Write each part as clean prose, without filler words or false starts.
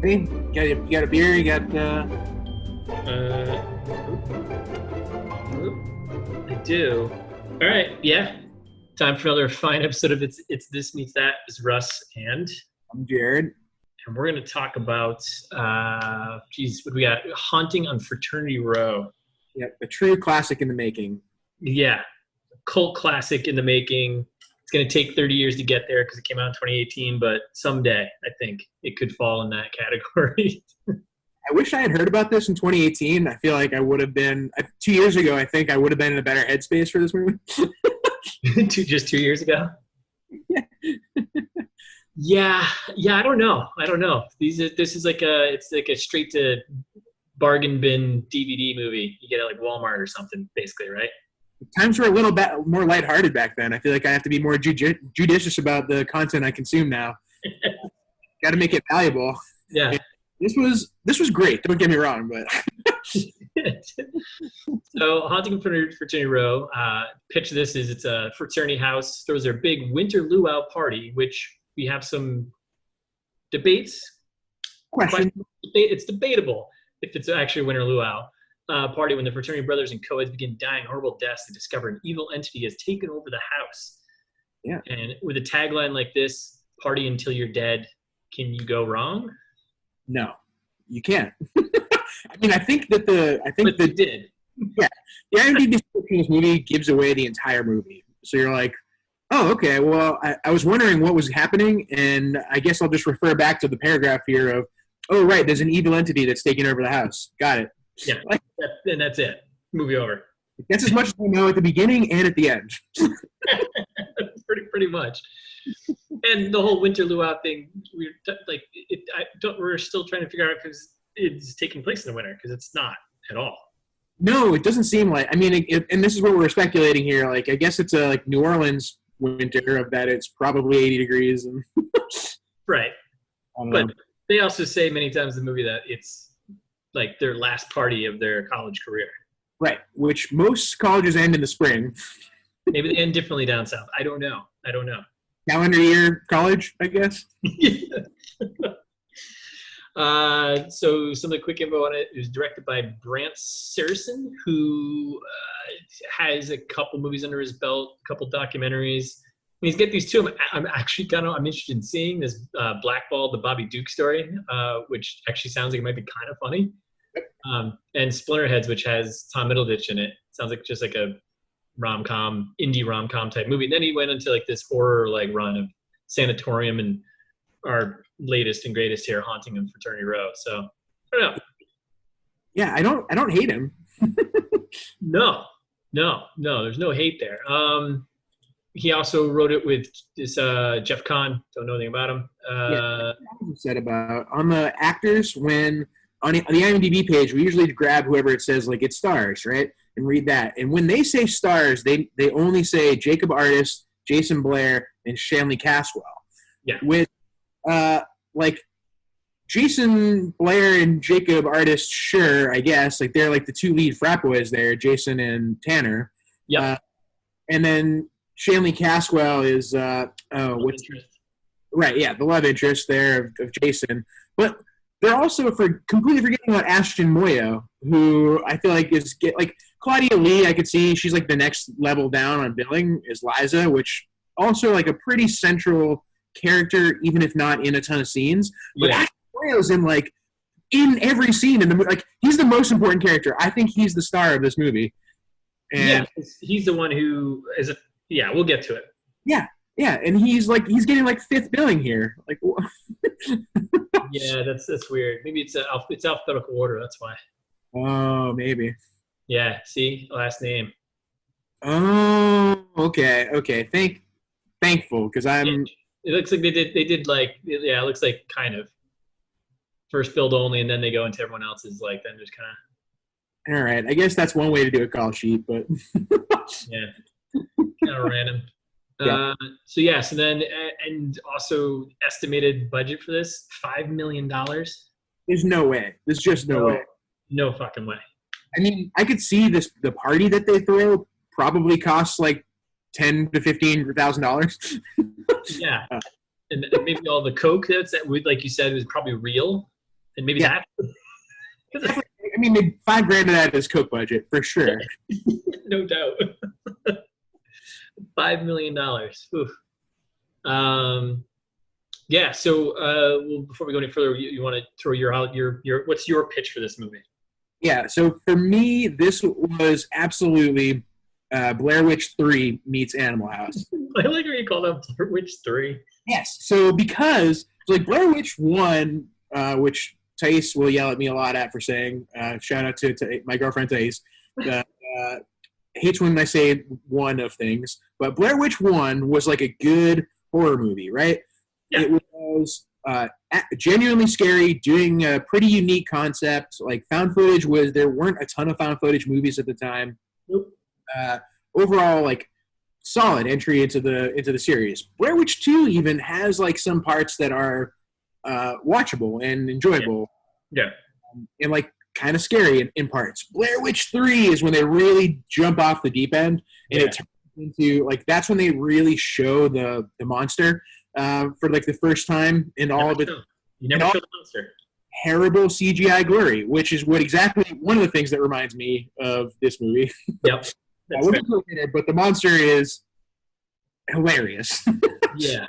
Hey, you got a beer? You got Uh, I do. All right, yeah. Time for another fine episode of It's This Meets That. Is Russ I'm Jared. and we're going to talk about what do we got? Haunting on Fraternity Row. Yep, a true classic in the making. Yeah, cult classic in the making. It's going to take 30 years to get there because it came out in 2018, but someday I think it could fall in that category. I wish I had heard about this in 2018. I feel like I would have been 2 years ago. I think I would have been in a better headspace for this movie. Just 2 years ago. Yeah. Yeah. I don't know. This is it's like a straight to bargain bin DVD movie. You get it like Walmart or something, basically, right? Times were a little bit more lighthearted back then. I feel like I have to be more judicious about the content I consume now. Got to make it valuable. Yeah. And this was great. Don't get me wrong, but So Haunting on Fraternity Row. Pitch of this is it's a fraternity house throws their big winter luau party, which we have some debates. question. It's debatable if it's actually a winter luau party when the fraternity brothers and co-eds begin dying horrible deaths. They discover an evil entity has taken over the house. Yeah. And with a tagline like this, "Party until you're dead," can you go wrong? No, you can't. I mean, I think But they did. Yeah, the IMDb description of this movie gives away the entire movie. So you're like, oh, okay, well, I was wondering what was happening, and I guess I'll just refer back to the paragraph here of, oh, right, there's an evil entity that's taking over the house. Got it. Yeah, and that's it. Movie over. That's as much as I know at the beginning and at the end. pretty much. And the whole winter luau thing, we're still trying to figure out if it's taking place in the winter, because it's not at all. No, it doesn't seem like. I mean, and this is what we're speculating here. Like, I guess it's a like New Orleans winter of that. It's probably 80 degrees. And Right. But they also say many times in the movie that it's like their last party of their college career. Right, which most colleges end in the spring. Maybe they end differently down south. I don't know. Calendar year college, I guess. So some of the quick info on it was directed by Brant Saracen, who has a couple movies under his belt, a couple documentaries. When he's get these two, I'm actually I'm interested in seeing this Blackball, the Bobby Duke story, which actually sounds like it might be kind of funny. And Splinterheads, which has Tom Middleditch in it. Sounds like just like a indie rom-com type movie. And then he went into like this horror like run of Sanatorium and our latest and greatest here, Haunting on Fraternity Row. So I don't know. Yeah, I don't hate him. No, there's no hate there. He also wrote it with this Jeff Kahn. Don't know anything about him. Said about on the actors when on the IMDb page, we usually grab whoever it says like it stars, right, and read that. And when they say stars, they only say Jacob Artist, Jason Blair, and Shanley Caswell. Yeah. With like Jason Blair and Jacob Artist, sure, I guess like they're like the two lead frat boys there, Jason and Tanner. Yeah. And then Shanley Caswell is the love interest there of Jason, but they're also completely forgetting about Ashton Moyo, who I feel like is like Claudia Lee. I could see she's like the next level down on billing is Liza, which also like a pretty central character, even if not in a ton of scenes. But Ashton Moyo's in every scene in the movie. Like he's the most important character. I think he's the star of this movie. And he's the one who is a. Yeah, we'll get to it. Yeah, and he's getting like fifth billing here. Like, yeah, that's weird. Maybe it's alphabetical order. That's why. Oh, maybe. Yeah. See, last name. Oh, okay. Thankful because I'm. It looks like they did like it looks like kind of first build only, and then they go into everyone else's like then just kind of. All right, I guess that's one way to do a call sheet, but. Yeah. Kind of random. Yeah. So then, and also estimated budget for this, $5 million. There's no way. There's just no way. No fucking way. I mean, I could see the party that they throw probably costs like $10,000 to $15,000. Yeah, and maybe all the coke like you said, was probably real, and maybe Yeah. that. I mean, $5,000 of that is Coke budget for sure. No doubt. $5 million. Oof. Yeah. So, well, before we go any further, you want to throw your what's your pitch for this movie? Yeah. So for me, this was absolutely Blair Witch 3 meets Animal House. I like how you call that Blair Witch 3. Yes. So because like Blair Witch 1, which Thais will yell at me a lot at for saying, shout out to my girlfriend Thais, hates when I say one of things, but Blair Witch 1 was like a good horror movie, right? Yeah. It was genuinely scary, doing a pretty unique concept. Like found footage there weren't a ton of found footage movies at the time. Nope. Overall, like solid entry into the series. Blair Witch 2 even has like some parts that are watchable and enjoyable. Yeah. And like kind of scary in parts. Blair Witch 3 is when they really jump off the deep end, and it turns into like that's when they really show the monster for like the first time in all of it. You never show the monster. Terrible CGI glory, which is what exactly one of the things that reminds me of this movie. Yep. But the monster is hilarious. Yeah.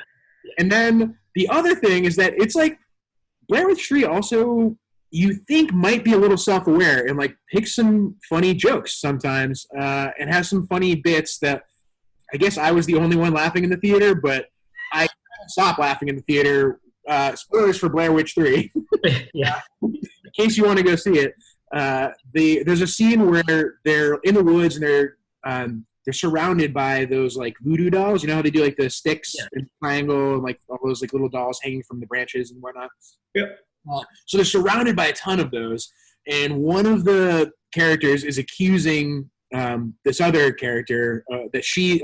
And then the other thing is that it's like Blair Witch 3 also you think might be a little self-aware and like pick some funny jokes sometimes and has some funny bits that I guess I was the only one laughing in the theater, but I couldn't stop laughing in the theater. Spoilers for Blair Witch 3. Yeah. In case you want to go see it, there's a scene where they're in the woods and they're surrounded by those like voodoo dolls. You know how they do like the sticks and triangle and like all those like little dolls hanging from the branches and whatnot. Yep. So they're surrounded by a ton of those, and one of the characters is accusing this other character that she's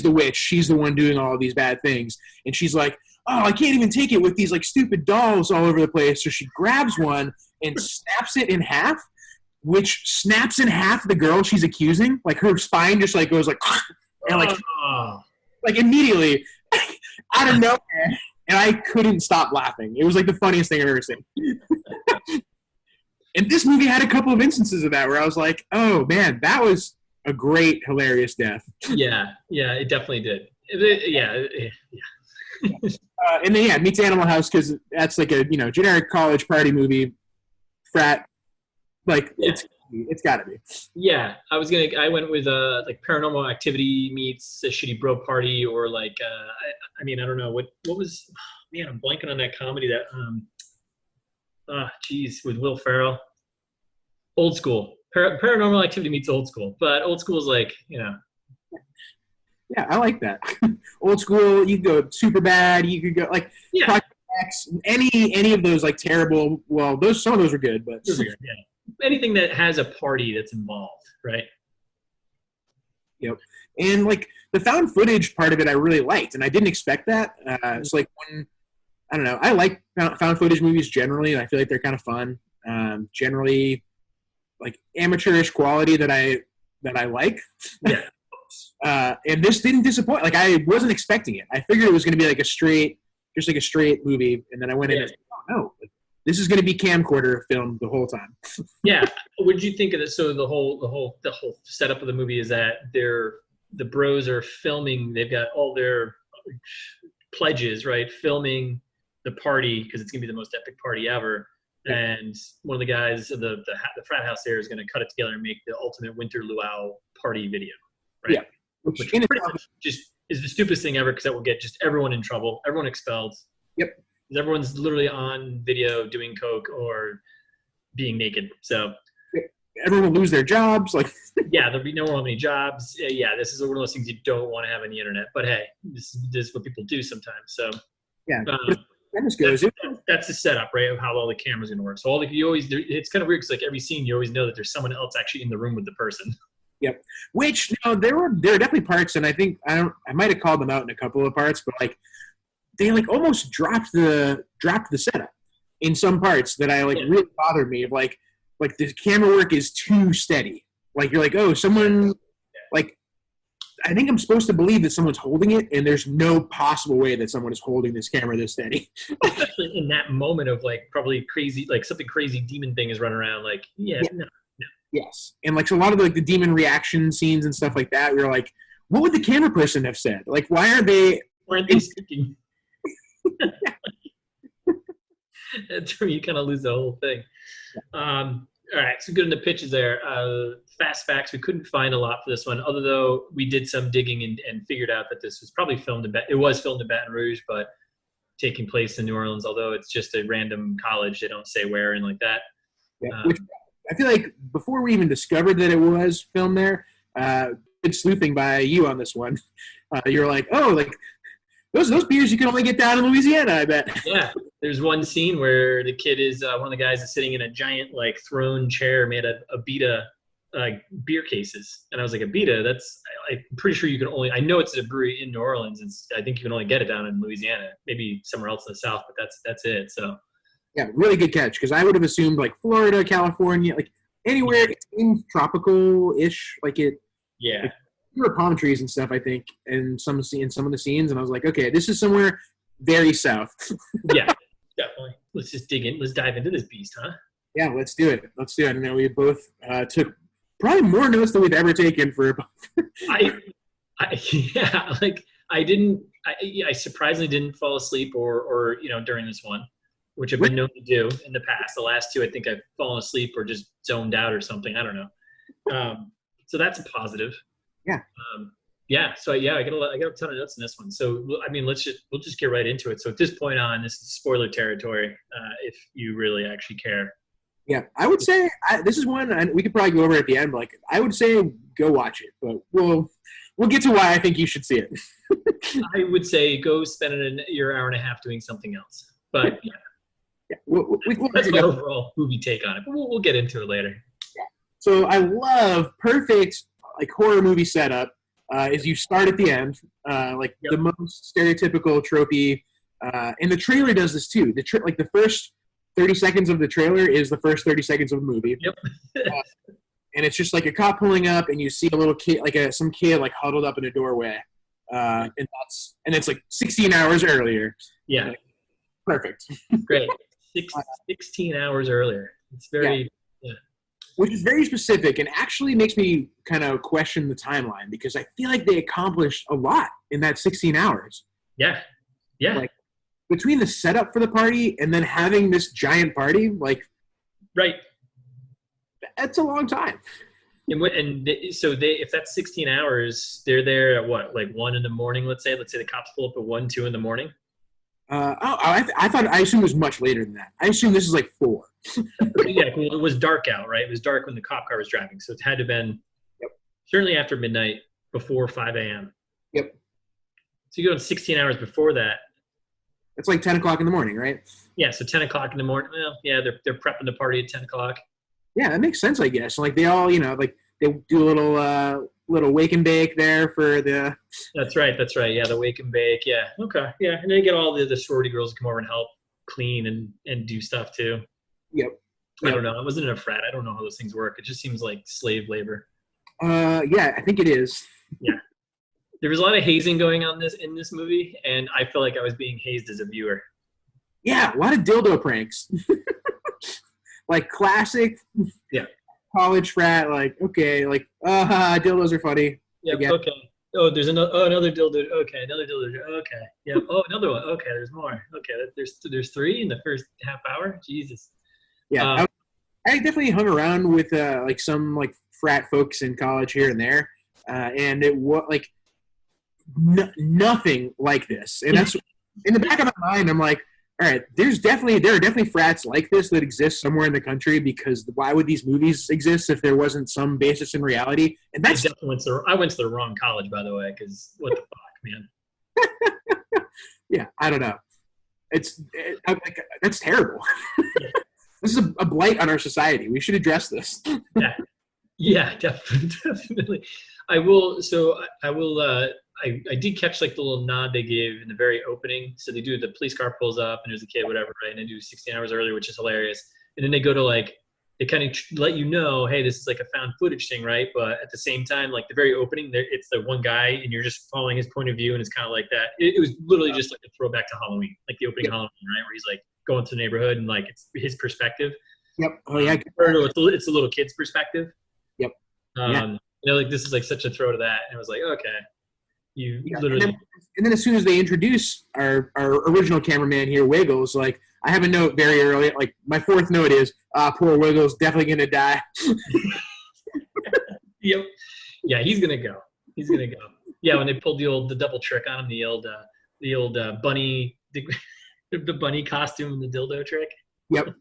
the witch, she's the one doing all of these bad things, and she's like, oh, I can't even take it with these like stupid dolls all over the place. So she grabs one and snaps it in half, which snaps in half the girl she's accusing. Like her spine just like goes like, and like immediately out of nowhere. And I couldn't stop laughing. It was like the funniest thing I've ever seen. And this movie had a couple of instances of that where I was like, oh, man, that was a great, hilarious death. Yeah, it definitely did. And then, it meets Animal House because that's like a, generic college party movie, frat. Like, it's got to be. Yeah, I went with like Paranormal Activity meets a Shitty Bro Party, or like I don't know what was. Man, I'm blanking on that comedy that with Will Ferrell. Old School. Paranormal Activity meets Old School, but Old School is like Yeah, I like that. Old School. You could go super bad. You could go like any of those like terrible. Well, some of those were good, but those are good, anything that has a party that's involved, right? Yep. And like the found footage part of it, I really liked, and I didn't expect that. It's like I don't know. I like found footage movies generally, and I feel like they're kind of fun. Generally, like amateurish quality that I like. Yeah. And this didn't disappoint. Like I wasn't expecting it. I figured it was going to be like a straight movie, and then I went in and no. This is going to be camcorder film the whole time. Yeah. What did you think of this? So the whole setup of the movie is that the bros are filming. They've got all their pledges, right? Filming the party because it's going to be the most epic party ever. Yeah. And one of the guys, the frat house there, is going to cut it together and make the ultimate winter luau party video, right? Yeah. Which pretty much just is the stupidest thing ever because that will get just everyone in trouble, everyone expelled. Yep. Everyone's literally on video doing coke or being naked. So everyone will lose their jobs. Like there'll be no one have any jobs. Yeah, this is one of those things you don't want to have on the internet. But hey, this is what people do sometimes. So that's the setup, right, of how all the cameras are going to work. So it's kind of weird because like every scene you always know that there's someone else actually in the room with the person. Yep. Which there are definitely parts, and I think I might have called them out in a couple of parts, but like. They like almost dropped the setup in some parts that I like really bothered me. Of like the camera work is too steady. Like you're like, oh, someone like I think I'm supposed to believe that someone's holding it, and there's no possible way that someone is holding this camera this steady. Especially in that moment of like probably crazy, like something crazy demon thing is running around. Like, yeah. No. Yes, and like so a lot of the demon reaction scenes and stuff like that, we were like, what would the camera person have said? Like, why are they? Aren't they speaking? That's where you kind of lose the whole thing. All right, so good in the pitches there. Fast facts, we couldn't find a lot for this one, although we did some digging and figured out that this was probably filmed in Baton Rouge, but taking place in New Orleans, although it's just a random college. They don't say where and like that. Yeah, which I feel like before we even discovered that it was filmed there, good sleuthing by you on this one. You're like, oh, like those beers you can only get down in Louisiana, I bet. Yeah. There's one scene where the kid is one of the guys is sitting in a giant like throne chair made of Abita beer cases, and I was like, Abita? I'm pretty sure you can only. I know it's a brewery in New Orleans. I think you can only get it down in Louisiana, maybe somewhere else in the South, but that's it. So yeah, really good catch because I would have assumed like Florida, California, like anywhere in tropical-ish, like it. Yeah. Like, there were palm trees and stuff, I think, in some of the scenes, and I was like, okay, this is somewhere very south. Yeah. Definitely. Let's just dig in. Let's dive into this beast, huh? Yeah, let's do it. And then we both took probably more notes than we've ever taken for. I surprisingly didn't fall asleep or during this one, which I've been known to do in the past. The last two, I think I've fallen asleep or just zoned out or something. I don't know. So that's a positive. Yeah. Yeah, so I got a ton of notes in this one. So I mean, we'll just get right into it. So at this point on, this is spoiler territory. If you really actually care. Yeah, I would say this is one, and we could probably go over at the end. But like, I would say go watch it, but we'll get to why I think you should see it. I would say go spend your hour and a half doing something else. But yeah, that's my overall movie take on it. But we'll get into it later. Yeah. So I love perfect like horror movie setup. Is you start at the end, the most stereotypical tropey, and the trailer does this too. The first 30 seconds of the trailer is the first 30 seconds of the movie. Yep. And it's just like a cop pulling up, and you see a little kid, some kid like huddled up in a doorway, and it's like 16 hours earlier. Yeah. Perfect. Great. 16 hours earlier. It's very. Yeah. Which is very specific and actually makes me kind of question the timeline because I feel like they accomplished a lot in that 16 hours. Yeah. Yeah. Like between the setup for the party and then having this giant party, like, right. That's a long time. If that's 16 hours, they're there at what, like 1 in the morning, let's say the cops pull up at 1, 2 in the morning. I assumed it was much later than that. I assumed this is like 4. Yeah, well, it was dark out, right? It was dark when the cop car was driving, so it had to have been certainly after midnight, before 5 a.m. Yep. So you go 16 hours before that. It's like 10 o'clock in the morning, right? Yeah, so 10 o'clock in the morning. Well, yeah, they're prepping the party at 10 o'clock. Yeah, that makes sense, I guess. Like they all, like they do a little wake and bake there for the. That's right. Yeah, the wake and bake. Yeah. Okay. Yeah, and then you get all the sorority girls to come over and help clean and do stuff too. Yep. I don't know. I wasn't in a frat. I don't know how those things work. It just seems like slave labor. Yeah, I think it is. Yeah. There was a lot of hazing going on in this movie, and I feel like I was being hazed as a viewer. Yeah, a lot of dildo pranks. Like classic college frat, like, okay, like, dildos are funny. Yeah, okay. Oh, there's another dildo. Okay, another dildo. Okay. Yeah. Oh, another one. Okay, there's more. Okay, there's 3 in the first half hour. Jesus. Yeah, I definitely hung around with some like frat folks in college here and there, and it was like nothing like this. And that's in the back of my mind. I'm like, all right, there are definitely frats like this that exist somewhere in the country because why would these movies exist if there wasn't some basis in reality? And that's I went to the wrong college, by the way, because what the fuck, man? Yeah, I don't know. That's terrible. This is a blight on our society. We should address this. Yeah, definitely. I did catch like the little nod they gave in the very opening. So they do the police car pulls up and there's a kid, whatever, right? And they do 16 hours earlier, which is hilarious. And then they go to they kind of let you know, hey, this is like a found footage thing, right? But at the same time, like the very opening, it's the one guy, and you're just following his point of view, and it's kind of like that. It was literally just like a throwback to Halloween, like the opening Halloween, right, where he's like going through the neighborhood, and like it's his perspective. Yep. Oh yeah. It's a little kid's perspective. Yep. Like this is like such a throw to that, and I was like, okay, you literally. And then as soon as they introduce our original cameraman here, Wiggles, like I have a note very early. Like my fourth note is, poor Wiggles, definitely gonna die. Yep. Yeah, he's gonna go. He's gonna go. Yeah, when they pulled the double trick on him, the old bunny, the bunny costume and the dildo trick. Yep.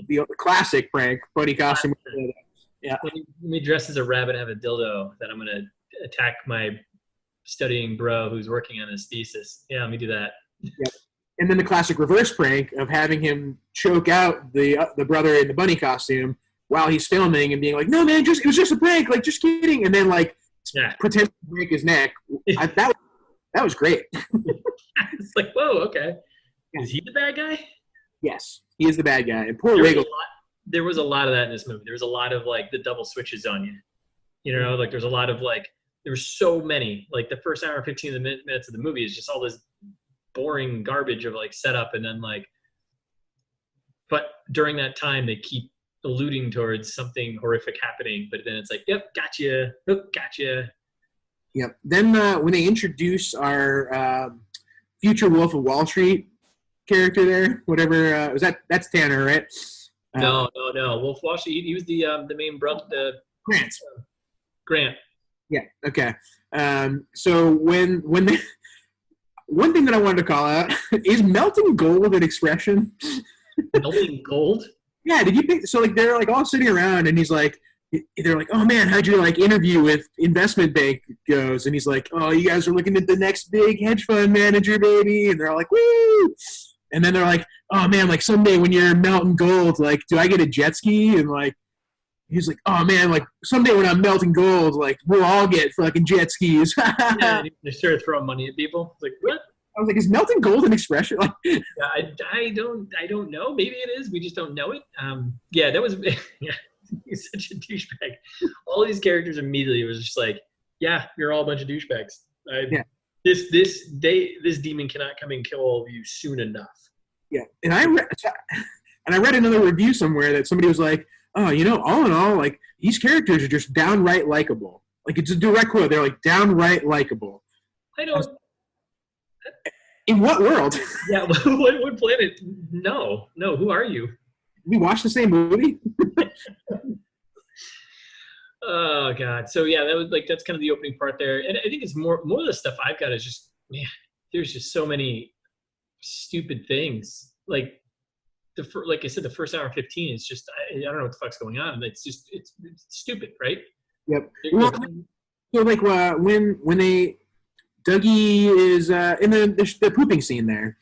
The classic prank, bunny costume. Yeah. Let me dress as a rabbit and have a dildo that I'm gonna attack my studying bro who's working on his thesis. Yeah, let me do that. Yep. And then the classic reverse prank of having him choke out the brother in the bunny costume while he's filming and being like, "No, man, it was just a prank, like just kidding," and then like pretend to break his neck. That was great. It's like, whoa, okay. Is he the bad guy? Yes, he is the bad guy. And poor Wiggles. There was a lot of that in this movie. There was a lot of like the double switches on you. You know, like there's a lot of like there were so many. Like the first hour and 15 minutes of the movie is just all this boring garbage of like setup, and then like. But during that time, they keep alluding towards something horrific happening. But then it's like, yep, gotcha, gotcha. Yep. Then when they introduce our future Wolf of Wall Street character there, whatever that's Tanner, right? No. Wolf of Wall Street. He was the main brother. Grant. Grant. Yeah. Okay. So when they, one thing that I wanted to call out is melting gold an expression. Melting gold. Yeah. Did you think so? Like they're like all sitting around, and he's like, they're like, "Oh man, how'd your like interview with investment bank goes?" And he's like, "Oh, you guys are looking at the next big hedge fund manager, baby." And they're all like, "Woo!" And then they're like, "Oh man, like someday when you're melting gold, like, do I get a jet ski?" And like, he's like, "Oh man, like someday when I'm melting gold, like we'll all get fucking jet skis." Yeah, they started throwing money at people. Like, what? I was like, "Is melting gold an expression?" Like, yeah, I don't know. Maybe it is. We just don't know it. Yeah, that was. Yeah, he's such a douchebag. All these characters immediately was just like, "Yeah, you're all a bunch of douchebags." Yeah. This demon cannot come and kill all of you soon enough. Yeah, and I read another review somewhere that somebody was like, "Oh, you know, all in all, like these characters are just downright likable." Like it's a direct quote. They're like downright likable. I don't. In what world? Yeah, what planet? No. Who are you? We watched the same movie. Oh God. So yeah, that's kind of the opening part there, and I think it's more of the stuff I've got is just, man, there's just so many stupid things. Like like I said, the first hour and 15 is just I don't know what the fuck's going on. It's just it's stupid, right? Yep. Well, so like when Dougie is in the pooping scene there.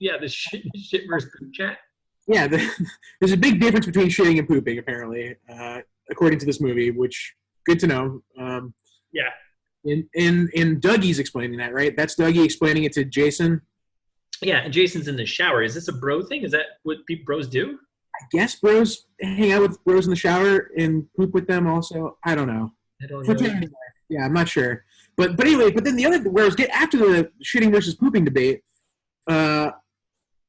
Yeah, the shit versus poop chat. Yeah, there's a big difference between shitting and pooping, apparently, according to this movie, which good to know. Yeah. And Dougie's explaining that, right? That's Dougie explaining it to Jason. Yeah, and Jason's in the shower. Is this a bro thing? Is that what bros do? I guess bros hang out with bros in the shower and poop with them also. I don't know. I don't know. Yeah, I'm not sure. But anyway, then the other, whereas after the shitting versus pooping debate,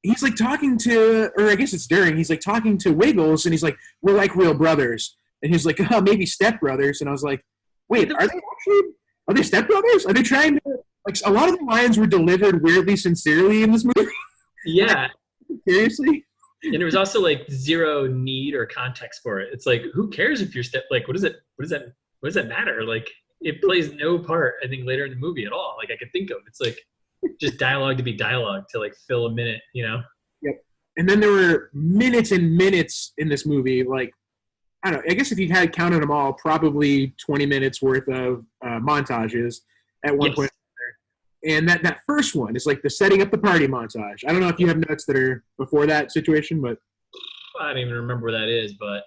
he's like talking to, or I guess it's during, he's like talking to Wiggles, and he's like, "We're like real brothers." And he's like, "Oh, maybe stepbrothers." And I was like, wait, are they stepbrothers? Are they trying to, like, a lot of the lines were delivered weirdly sincerely in this movie? Yeah. Seriously? And there was also like zero need or context for it. It's like, who cares if you're like, what does that matter? Like, it plays no part, I think, later in the movie at all. Like I could think of. It's like just dialogue to be dialogue to like fill a minute, you know? Yep. And then there were minutes and minutes in this movie, like, I don't know, I guess if you had counted them all, probably 20 minutes worth of montages at one point. And that first one is like the setting up the party montage. I don't know if you have notes that are before that situation, but I don't even remember where that is, but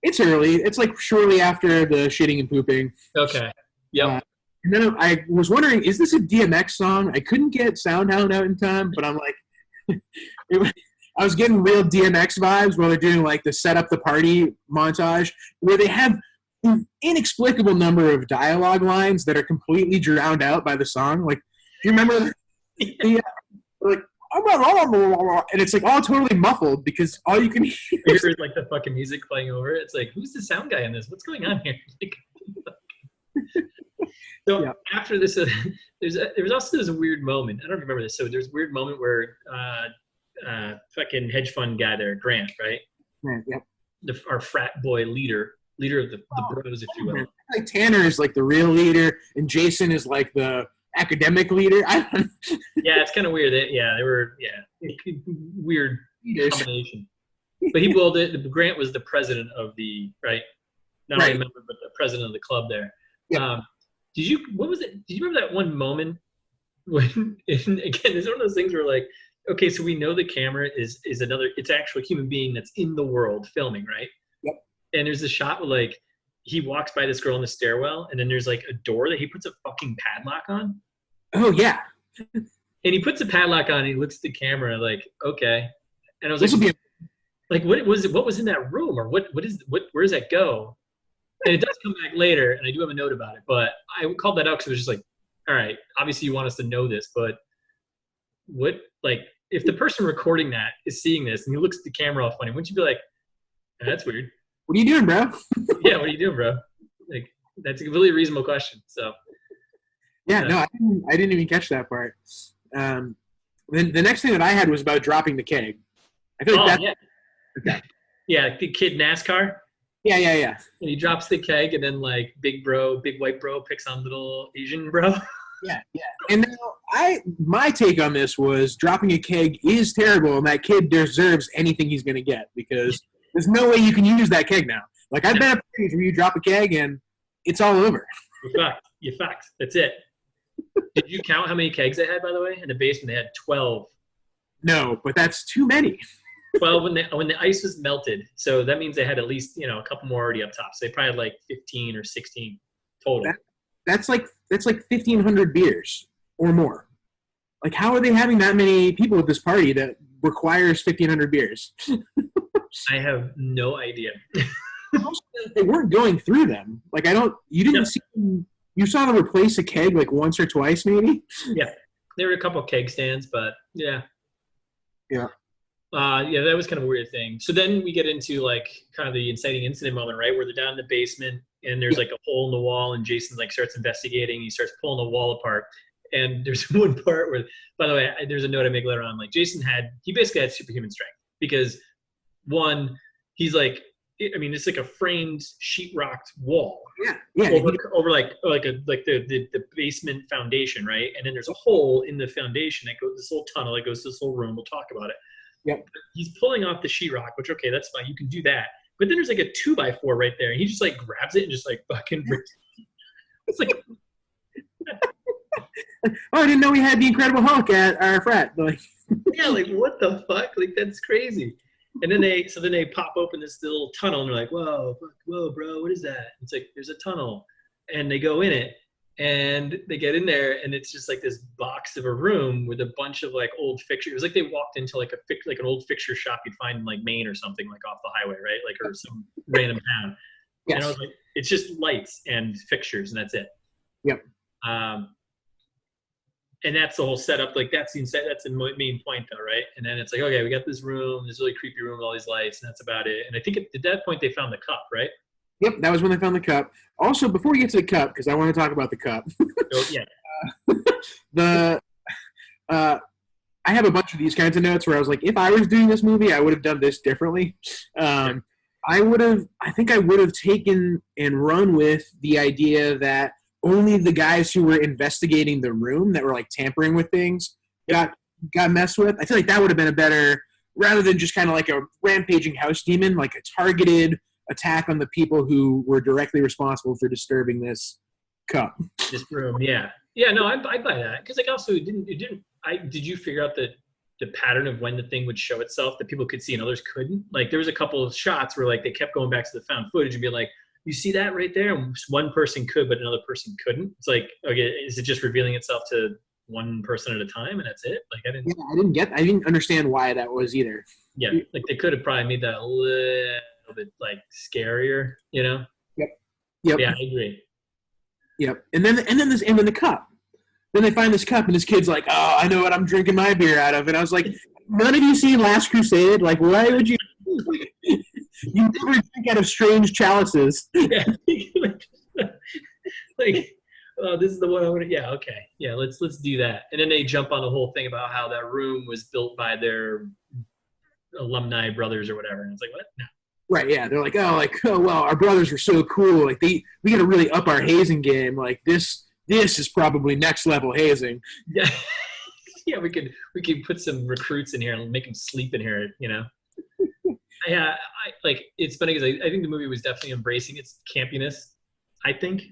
it's early. It's like shortly after the shitting and pooping. Okay. Yep. And then I was wondering, is this a DMX song? I couldn't get Soundhound out in time, but I'm like, I was getting real DMX vibes while they're doing like the set up the party montage, where they have an inexplicable number of dialogue lines that are completely drowned out by the song. Like, do you remember the like, and it's like all totally muffled because all you can hear is like the fucking music playing over it. It's like, who's the sound guy in this? What's going on here? So after this, there was a weird moment. I don't remember this. So there's a weird moment where fucking hedge fund guy there, Grant, right? Yeah. Our frat boy leader of the bros, if you will. Like Tanner is like the real leader, and Jason is like the academic leader. Yeah, it's kind of weird. They were weird combination. But Grant was the president of the not only a member but the president of the club there. Yeah. What was it? Did you remember that one moment when again, it's one of those things where like, okay, so we know the camera is it's actually a human being that's in the world filming, right? Yep. And there's a shot where like he walks by this girl in the stairwell, and then there's like a door that he puts a fucking padlock on. Oh yeah. And he puts a padlock on, and he looks at the camera like, okay. And I was like, what was in that room, or where does that go? And it does come back later, and I do have a note about it, but I called that out because it was just like, all right, obviously you want us to know this, but what, like, if the person recording that is seeing this and he looks at the camera all funny, wouldn't you be like, that's weird? What are you doing, bro? Yeah, what are you doing, bro? Like, that's a completely reasonable question. So, yeah, no, I didn't even catch that part. Then the next thing that I had was about dropping the keg. I feel like yeah, the kid NASCAR. Yeah. And he drops the keg, and then like big white bro picks on little Asian bro. Yeah. And now my take on this was dropping a keg is terrible, and that kid deserves anything he's going to get because there's no way you can use that keg now. Like I've been at parties where you drop a keg and it's all over. You fucked. That's it. Did you count how many kegs they had, by the way? In the basement, they had 12. No, but that's too many. 12 when the ice was melted. So that means they had at least, a couple more already up top. So they probably had like 15 or 16 total. That's like 1,500 beers or more. Like, how are they having that many people at this party that requires 1,500 beers? I have no idea. They weren't going through them. Like, you didn't see them. You saw them replace a keg like once or twice, maybe? Yeah. There were a couple of keg stands, but yeah. Yeah. That was kind of a weird thing. So then we get into like kind of the inciting incident moment, right? Where they're down in the basement and there's like a hole in the wall, and Jason like starts investigating. He starts pulling the wall apart. And there's one part where, by the way, there's a note I make later on. Like Jason he basically had superhuman strength because one, he's like, I mean, it's like a framed sheetrocked wall. Yeah. Over the basement foundation, right? And then there's a hole in the foundation that goes, this little tunnel that goes to this little room. We'll talk about it. Yep. He's pulling off the sheetrock, which, okay, that's fine. You can do that. But then there's like a 2x4 right there. And he just like grabs it and just like fucking rips it. It's like, I didn't know we had the Incredible Hulk at our frat. Like, yeah, like what the fuck? Like that's crazy. And then they pop open this little tunnel and they're like, whoa, bro, what is that? It's like there's a tunnel, and they go in it and they get in there, and it's just like this box of a room with a bunch of like old fixtures. It was like they walked into like an old fixture shop you'd find in like Maine or something, like off the highway, right? Like or some random town. Yes. And I was like, it's just lights and fixtures, and that's it. Yep. And that's the whole setup. Like that's the main point, though, right? And then it's like, okay, we got this room, this really creepy room with all these lights, and that's about it. And I think at that point they found the cup, right? Yep, that was when they found the cup. Also, before we get to the cup, because I want to talk about the cup. Oh, yeah. I have a bunch of these kinds of notes where I was like, if I was doing this movie, I would have done this differently. I think I would have taken and run with the idea that only the guys who were investigating the room that were like tampering with things got messed with. I feel like that would have been a better, rather than just kind of like a rampaging house demon, like a targeted attack on the people who were directly responsible for disturbing this cup. This room, yeah. Yeah, no, I buy that. Because like also did you figure out the pattern of when the thing would show itself that people could see and others couldn't? Like there was a couple of shots where like they kept going back to the found footage and be like, you see that right there? And one person could, but another person couldn't. It's like, okay, is it just revealing itself to one person at a time and that's it? Like I didn't Yeah, like they could have probably made that a little bit like scarier, you know? Yep. Yep. Yeah, I agree. Yep. And then the cup. Then they find this cup, and this kid's like, "Oh, I know what I'm drinking my beer out of." And I was like, "None of you seen Last Crusade? Like, why would you? You never drink out of strange chalices." Yeah. Like, oh, this is the one I want to. Yeah, okay, yeah, let's do that. And then they jump on the whole thing about how that room was built by their alumni brothers or whatever. And it's like, what? No. Right? Yeah. They're like, well, our brothers were so cool. Like, we got to really up our hazing game. Like this is probably next level hazing. Yeah. Yeah, we could put some recruits in here and make them sleep in here, you know. Yeah, it's funny because I think the movie was definitely embracing its campiness. I think.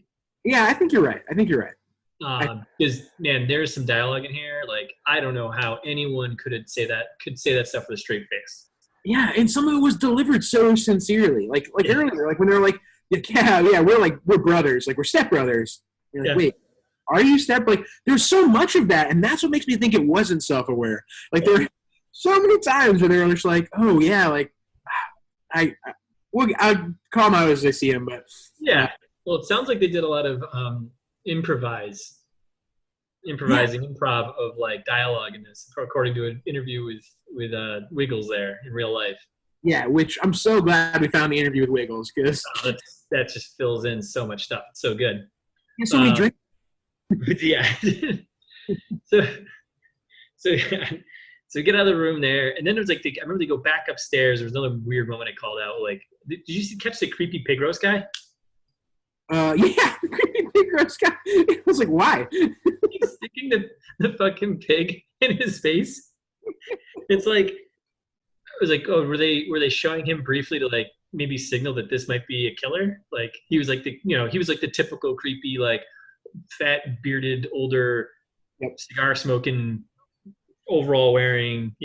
Yeah, I think you're right. Because man, there's some dialogue in here. Like, I don't know how anyone could say that stuff with a straight face. Yeah, and some of it was delivered so sincerely. Like earlier, like when they're like, yeah, we're brothers, like we're stepbrothers. You're like, wait, are you step? Like, there's so much of that, and that's what makes me think it wasn't self-aware. Like, there are so many times where they're just like, oh yeah, like I call them out as I see them, but yeah. Well, it sounds like they did a lot of improv of like dialogue in this, according to an interview with Wiggles there in real life. Yeah, which I'm so glad we found the interview with Wiggles because that just fills in so much stuff. It's so good. Yeah, so we drink. Yeah. so we get out of the room there, and then there's like I remember they go back upstairs. There was another weird moment I called out. Like, did you catch the creepy pig roast guy? Yeah, the creepy pig roast guy. I was like, why? He's sticking the fucking pig in his face. It's like, I was like, oh, were they showing him briefly to like maybe signal that this might be a killer? Like, he was like the typical creepy, like fat bearded older cigar smoking, overall wearing,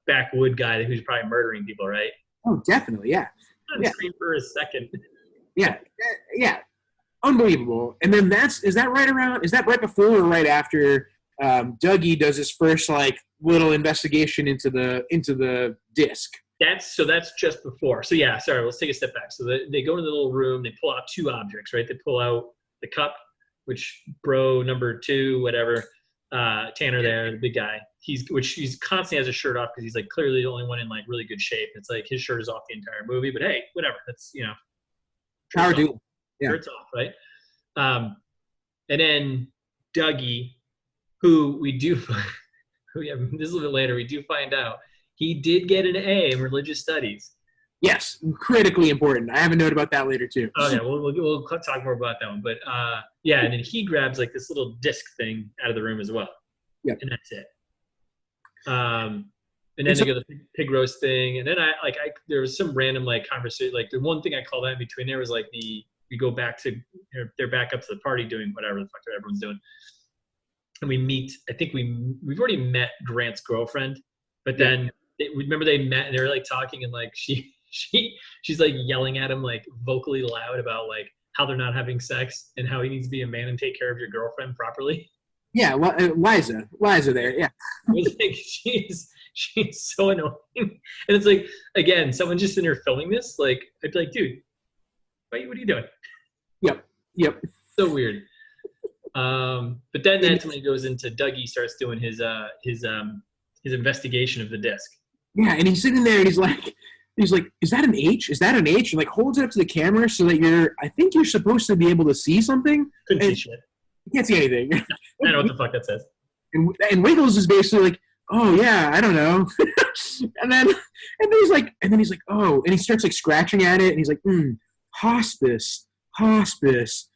backwood guy who's probably murdering people, right? Oh, definitely, yeah. Scream for a second. Yeah. Unbelievable. And then is that right before or right after Dougie does his first like little investigation into the disc? That's just before. So yeah, sorry, let's take a step back. So they go into the little room, they pull out two objects, right? They pull out the cup, which bro number 2, whatever, Tanner there, the big guy, he's constantly has his shirt off because he's like clearly the only one in like really good shape. It's like his shirt is off the entire movie, but hey, whatever. That's power dude. Yeah. Shirt's off, right? And then Dougie, who we do, this is a little bit later, we do find out he did get an A in religious studies. Yes, critically important. I have a note about that later too. Oh yeah, we'll talk more about that one. But yeah, and then he grabs like this little disc thing out of the room as well. Yeah, and that's it. And then they go to the pig roast thing, and then there was some random like conversation. Like the one thing I called out in between there was like we go back to they're back up to the party doing whatever the fuck everyone's doing, and we meet. I think we've already met Grant's girlfriend, but then remember they met and they were like talking, and like she's like yelling at him like vocally loud about like how they're not having sex and how he needs to be a man and take care of your girlfriend properly. Yeah, Liza there. Yeah, I was like, she's so annoying, and it's like again, someone just in here filming this. Like, I'd be like, dude, what are you doing? Yep. So weird. But then that's when he goes into Dougie starts doing his investigation of the disc. Yeah, and he's sitting there and he's like, is that an H? Is that an H? And like holds it up to the camera so that I think you're supposed to be able to see something. Couldn't see shit. You can't see anything. I don't know what the fuck that says. And Wiggles is basically like, oh yeah, I don't know. and then he's like, oh, and he starts like scratching at it, and he's like, hospice. Hospice.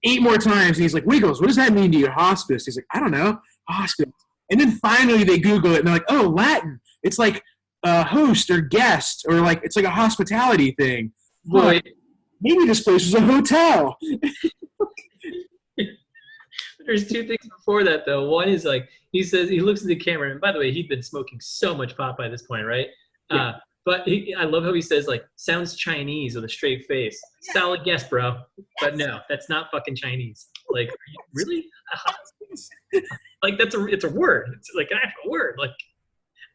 8 more times, and he's like, Wiggles, what does that mean to you, hospice? He's like, I don't know, hospice. And then finally they Google it, and they're like, oh, Latin. It's like a host or guest, or like it's like a hospitality thing. Boy. Maybe this place is a hotel. There's 2 things before that, though. One is like he says he looks at the camera, and by the way, he'd been smoking so much pot by this point, right? Yeah. But I love how he says like sounds Chinese with a straight face. Yeah. Solid guess, bro. Yes. But no, that's not fucking Chinese. Like, are you really? Like it's a word. It's like an actual word. Like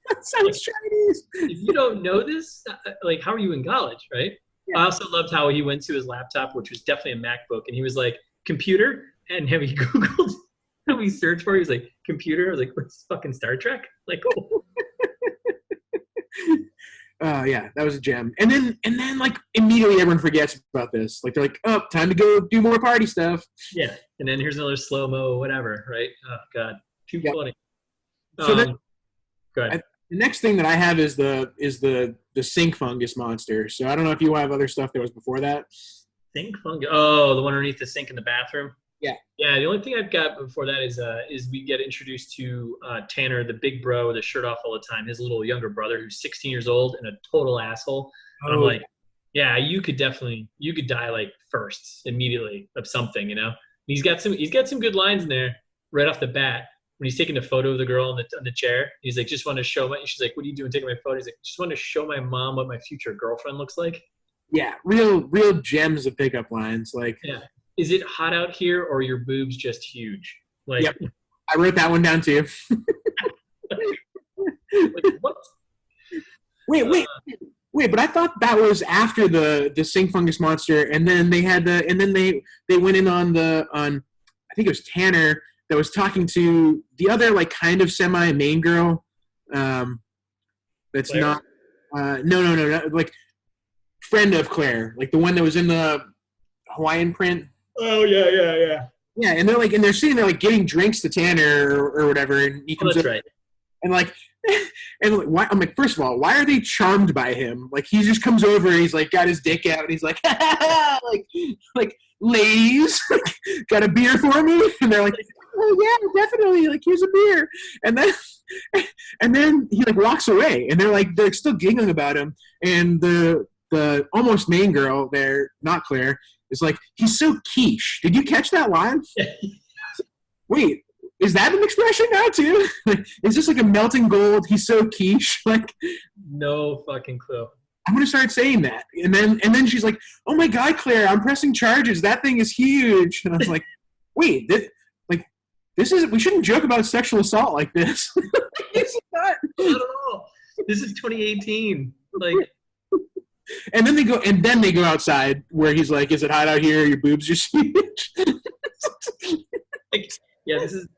That sounds Chinese. If you don't know this, like, how are you in college, right? Yeah. I also loved how he went to his laptop, which was definitely a MacBook, and he was like, computer, and have he Googled, have he searched for it? He was like, computer? I was like, what's fucking Star Trek? Like, oh. Yeah, that was a gem. And then like immediately everyone forgets about this. Like they're like, oh, time to go do more party stuff. Yeah. And then here's another slow-mo, whatever, right? Oh, God. Too funny. So then, go ahead. The next thing that I have is the sink fungus monster. So I don't know if you have other stuff that was before that. Sink fungus. Oh, the one underneath the sink in the bathroom. Yeah. Yeah. The only thing I've got before that is we get introduced to Tanner, the big bro with the shirt off all the time. His little younger brother, who's 16 years old and a total asshole. And I'm like, yeah, you could die like first immediately of something, you know. And he's got some good lines in there right off the bat. When he's taking a photo of the girl on the chair, he's like, just want to show my. She's like, what are you doing taking my photo? He's like, just want to show my mom what my future girlfriend looks like. Yeah, real gems of pickup lines. Like, yeah, is it hot out here or are your boobs just huge? Like, yep. I wrote that one down too. Like, what? Wait, but I thought that was after the sink fungus monster, and then they had they went in on I think it was Tanner that was talking to the other like kind of semi main girl. That's Claire? not no, like friend of Claire, like the one that was in the Hawaiian print. Oh yeah. Yeah, and they're sitting there like getting drinks to Tanner or whatever, and he comes that's up, right. and like. And like, why? I'm like, first of all, why are they charmed by him? Like, he just comes over and he's like, got his dick out, and he's like, like, ladies, got a beer for me? And they're like, oh yeah, definitely. Like, here's a beer. And then he like walks away, and they're still giggling about him. And the almost main girl there, not Claire, is like, he's so quiche. Did you catch that line? Wait. Is that an expression now too? Like, is this like a melting gold? He's so quiche. Like, no fucking clue. I'm gonna start saying that, and then she's like, "Oh my God, Claire, I'm pressing charges. That thing is huge." And I was like, "Wait, this is we shouldn't joke about sexual assault like this." This is not at all. This is 2018. Like, and then they go outside where he's like, "Is it hot out here? Your boobs are huge." Like, yeah, this is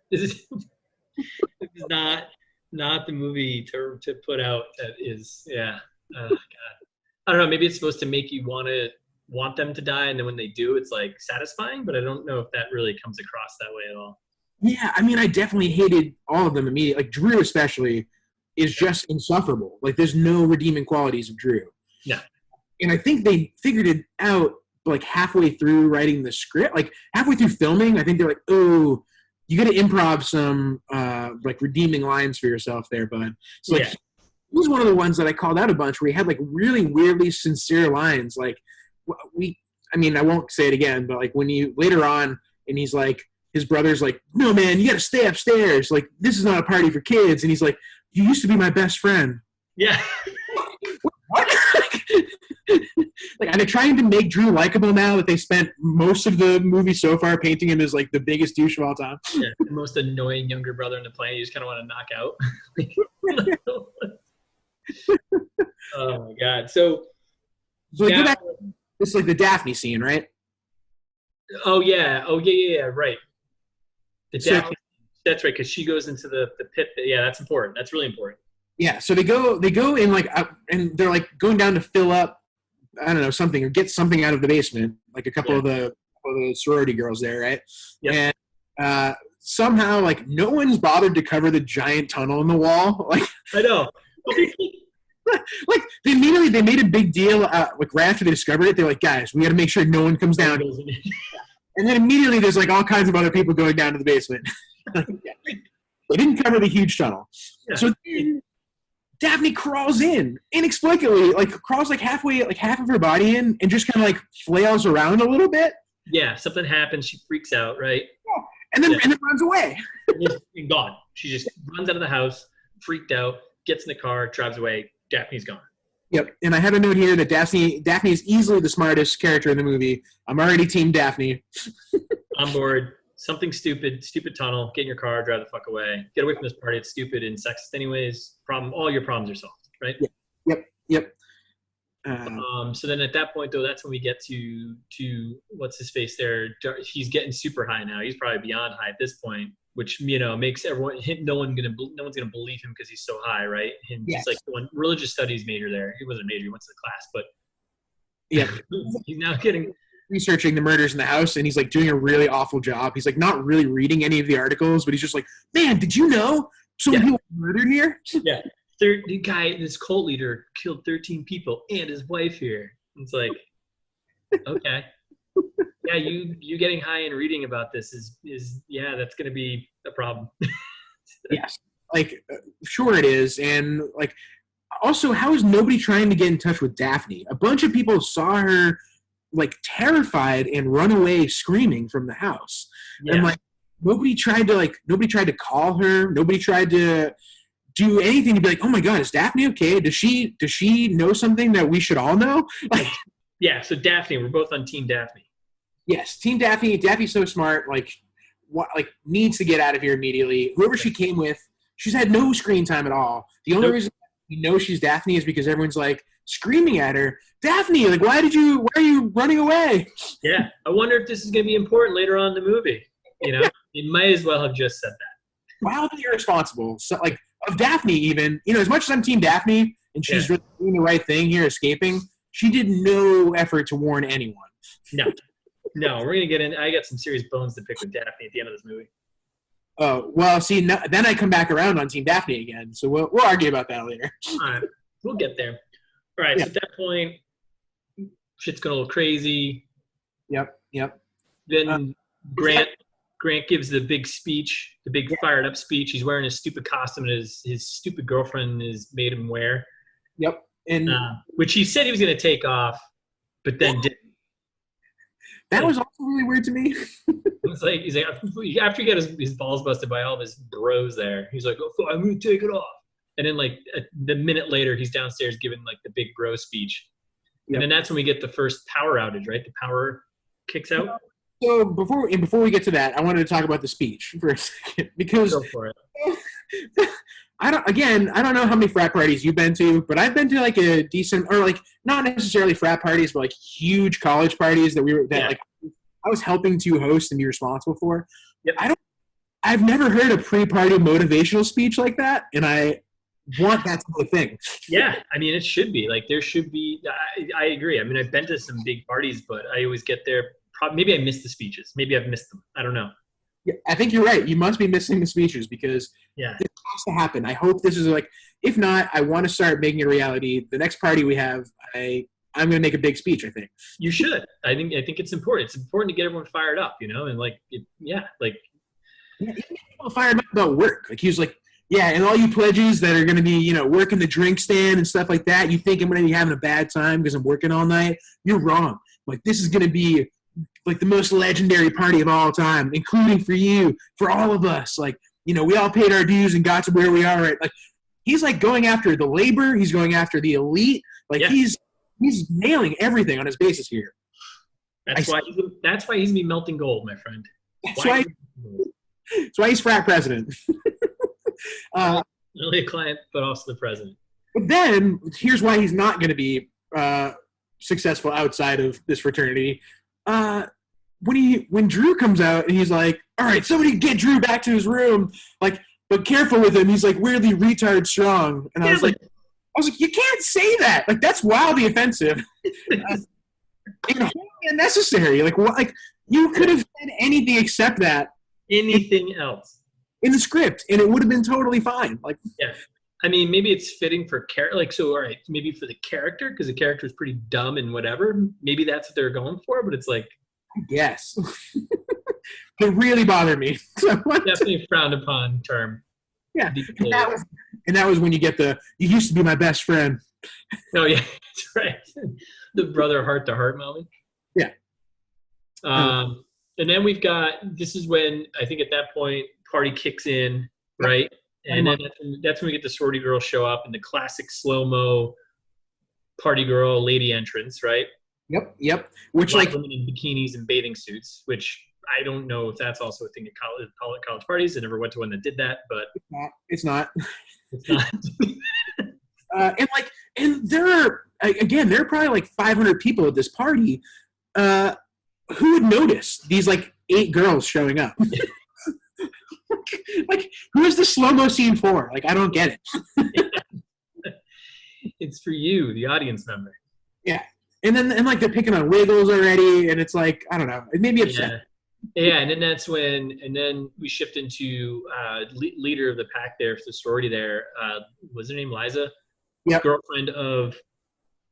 not the movie to put out. That is, yeah. God. I don't know. Maybe it's supposed to make you want them to die, and then when they do, it's like satisfying. But I don't know if that really comes across that way at all. Yeah, I mean, I definitely hated all of them immediately. Like Drew, especially, is just insufferable. Like, there's no redeeming qualities of Drew. Yeah, and I think they figured it out like halfway through writing the script, like halfway through filming. I think they're like, oh. You got to improv some like redeeming lines for yourself there, bud. So like, he was one of the ones that I called out a bunch where he had like really weirdly sincere lines. Like I mean, I won't say it again, but like when you later on, and he's like, his brother's like, "No, man, you got to stay upstairs. Like, this is not a party for kids." And he's like, "You used to be my best friend." Yeah. What? Like, are they trying to make Drew likable now that they spent most of the movie so far painting him as like the biggest douche of all time? Yeah, the most annoying younger brother in the planet. You just kind of want to knock out. Oh my God! So go back. It's like the Daphne scene, right? Oh yeah! Right. The Daphne. That's right, because she goes into the pit. Yeah, that's important. That's really important. Yeah, so they go in like, and they're like going down to fill up, I don't know, something or get something out of the basement, like a couple of the sorority girls there, right? Yeah. And somehow, like, no one's bothered to cover the giant tunnel in the wall. Like, I know. Like, they made a big deal, like, right after they discovered it, they're like, guys, we got to make sure no one comes down. And then immediately there's, like, all kinds of other people going down to the basement. They didn't cover the huge tunnel. Yeah. So then Daphne crawls in inexplicably, like crawls like halfway, like half of her body in, and just kind of like flails around a little bit. Yeah, something happens. She freaks out, right? Yeah. And then runs away. And gone. She just runs out of the house, freaked out, gets in the car, drives away. Daphne's gone. Yep. And I have a note here that Daphne is easily the smartest character in the movie. I'm already team Daphne. On board. Something stupid tunnel. Get in your car, drive the fuck away. Get away from this party. It's stupid and sexist anyways. All your problems are solved, right? Yep. So then at that point though, that's when we get to what's his face there. He's getting super high now. He's probably beyond high at this point, which makes everyone. No one's gonna believe him because he's so high, right? And Yes. he's like the one religious studies major there. He wasn't a major. He went to the class, but he's now getting researching the murders in the house, and he's like doing a really awful job. He's like not really reading any of the articles, but he's just like, man, did you know so many people were murdered here? Yeah. The guy, this cult leader, killed 13 people and his wife here. It's like, okay. Yeah, you getting high and reading about this is that's going to be a problem. Yes. Like, sure it is. And like, also, how is nobody trying to get in touch with Daphne? A bunch of people saw her like terrified and run away screaming from the house. Yeah. And like nobody tried to call her. Nobody tried to do anything to be like, oh my God, is Daphne okay? Does she know something that we should all know? Like, yeah. So Daphne, we're both on Team Daphne. Yes, Team Daphne. Daphne's so smart. Like, needs to get out of here immediately. Whoever she came with, she's had no screen time at all. The only reason we know she's Daphne is because everyone's like screaming at her, Daphne, like, why are you running away? Yeah. I wonder if this is going to be important later on in the movie. It might as well have just said that. Wildly irresponsible. So, like, of Daphne even, as much as I'm Team Daphne and she's really doing the right thing here, escaping, she did no effort to warn anyone. No, we're going to get in. I got some serious bones to pick with Daphne at the end of this movie. Oh, well, see, then I come back around on Team Daphne again, so we'll argue about that later. All right. We'll get there. All right, so at that point, shit's going a little crazy. Yep. Then Grant gives the big speech, the big fired up speech. He's wearing his stupid costume that his stupid girlfriend has made him wear. Yep. And which he said he was going to take off, but then didn't. That was also really weird to me. He's like, after he got his balls busted by all of his bros there, he's like, oh, I'm going to take it off. And then like the minute later, he's downstairs giving like the big bro speech. Yep. And then that's when we get the first power outage, right? The power kicks out. So before we get to that, I wanted to talk about the speech for a second because go for it. I don't know how many frat parties you've been to, but I've been to like a decent, or like not necessarily frat parties, but like huge college parties like I was helping to host and be responsible for. Yep. I've never heard a pre-party motivational speech like that, and I want that to be a thing. Yeah, I mean, it should be. Like, there should be. I agree. I mean, I've been to some big parties, but I always get there. Maybe I missed the speeches. Maybe I've missed them. I don't know. Yeah, I think you're right. You must be missing the speeches because this has to happen. I hope this is like. If not, I want to start making it a reality. The next party we have, I'm going to make a big speech. I think you should. I think it's important. It's important to get everyone fired up, and like, people fired up about work. Like he was like. Yeah, and all you pledges that are going to be, working the drink stand and stuff like that, you think I'm going to be having a bad time because I'm working all night? You're wrong. Like, this is going to be, like, the most legendary party of all time, including for you, for all of us. Like, we all paid our dues and got to where we are. Right? Like, he's, like, going after the labor. He's going after the elite. Like, he's nailing everything on his basis here. That's why he's going to be melting gold, my friend. That's why he's frat president. Not only a client, but also the president. But then, here's why he's not going to be successful outside of this fraternity. When Drew comes out and he's like, all right, somebody get Drew back to his room, like, but careful with him. He's like weirdly retard strong. And I was like, you can't say that. Like, that's wildly offensive. And wholly unnecessary. Like, what? Like, you could have said anything except that. Anything else. In the script, and it would have been totally fine. Like, yeah, I mean, maybe it's fitting for character. Like, so, all right, maybe for the character because the character is pretty dumb and whatever. Maybe that's what they're going for, but it's like, I guess it really bothered me. So definitely a frowned upon term. Yeah, and that was when you get you used to be my best friend. Oh yeah, that's right. The brother heart to heart moment. Yeah. And then this is when I think at that point party kicks in, right? And then that's when we get the sorority girls show up in the classic slow-mo party girl lady entrance, right? Yep. Which like women in bikinis and bathing suits, which I don't know if that's also a thing at college parties. I never went to one that did that, but It's not. it's not. And there are again, there are probably like 500 people at this party. Who would notice these like 8 girls showing up? Like, who is the slow-mo scene for? Like, I don't get it. It's for you, the audience member. Yeah. And they're picking on Wiggles already, and it's like, I don't know. It made me upset. Yeah, and then we shift into leader of the pack there for the sorority there. Was her name Liza? Yep. Girlfriend of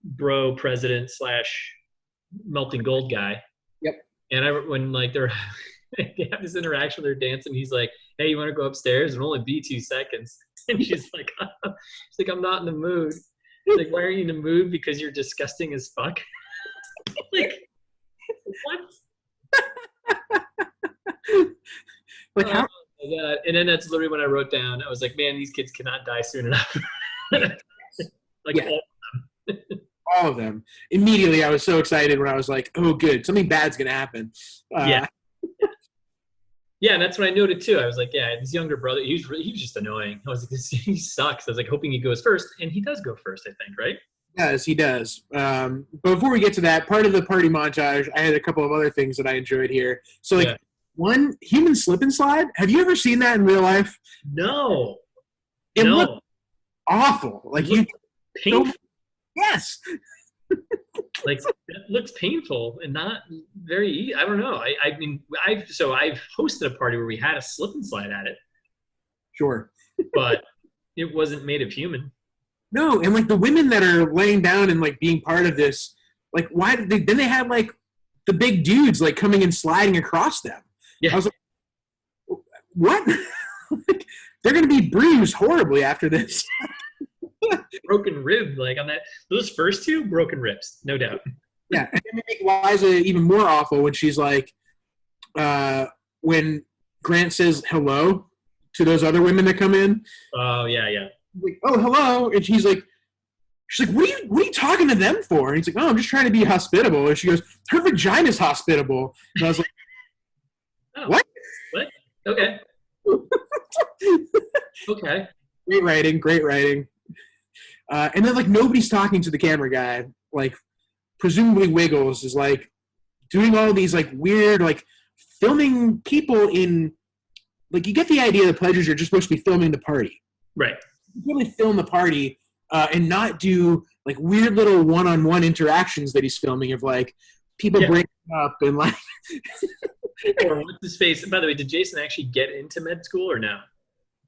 bro president / melting gold guy. Yep. And when like they have this interaction, they're dancing. He's like, "Hey, you want to go upstairs? It'll only be 2 seconds." And she's like, "I'm not in the mood." He's like, "Why are you in the mood? Because you're disgusting as fuck." Like, what? Like how? Oh my God. And then that's literally when I wrote down. I was like, "Man, these kids cannot die soon enough." Like all of them. Immediately, I was so excited when I was like, "Oh, good, something bad's gonna happen." Yeah, and that's what I noted too. I was like, "Yeah, his younger brother, he was just annoying." I was like, "He sucks." I was like, hoping he goes first, and he does go first, I think, right? Yes, he does. But before we get to that part of the party montage, I had a couple of other things that I enjoyed here. So, like, one human slip and slide. Have you ever seen that in real life? No. It looked awful. Like you. Painful. Yes. Like that looks painful and not very easy. I don't know. I mean, I've hosted a party where we had a slip and slide at it. Sure. But it wasn't made of human. No, and like the women that are laying down and like being part of this, like why did then they had like the big dudes like coming and sliding across them. Yeah. I was like, what? Like, they're gonna be bruised horribly after this. Broken rib, like on that. Those first 2 broken ribs, no doubt. Yeah, and they make Liza even more awful when she's like, when Grant says hello to those other women that come in. Oh yeah. Like, oh, hello, and she's like, what are you talking to them for? And he's like, oh, I'm just trying to be hospitable. And she goes, her vagina's hospitable. And I was like, oh, what? Okay. Okay. Great writing. And then like nobody's talking to the camera guy. Like presumably Wiggles is like doing all these like weird like filming people in like you get the idea the pledges are just supposed to be filming the party. Right. Really film the party and not do like weird little one-on-one interactions that he's filming of like people breaking up and like or what's his face. By the way, did Jason actually get into med school or no?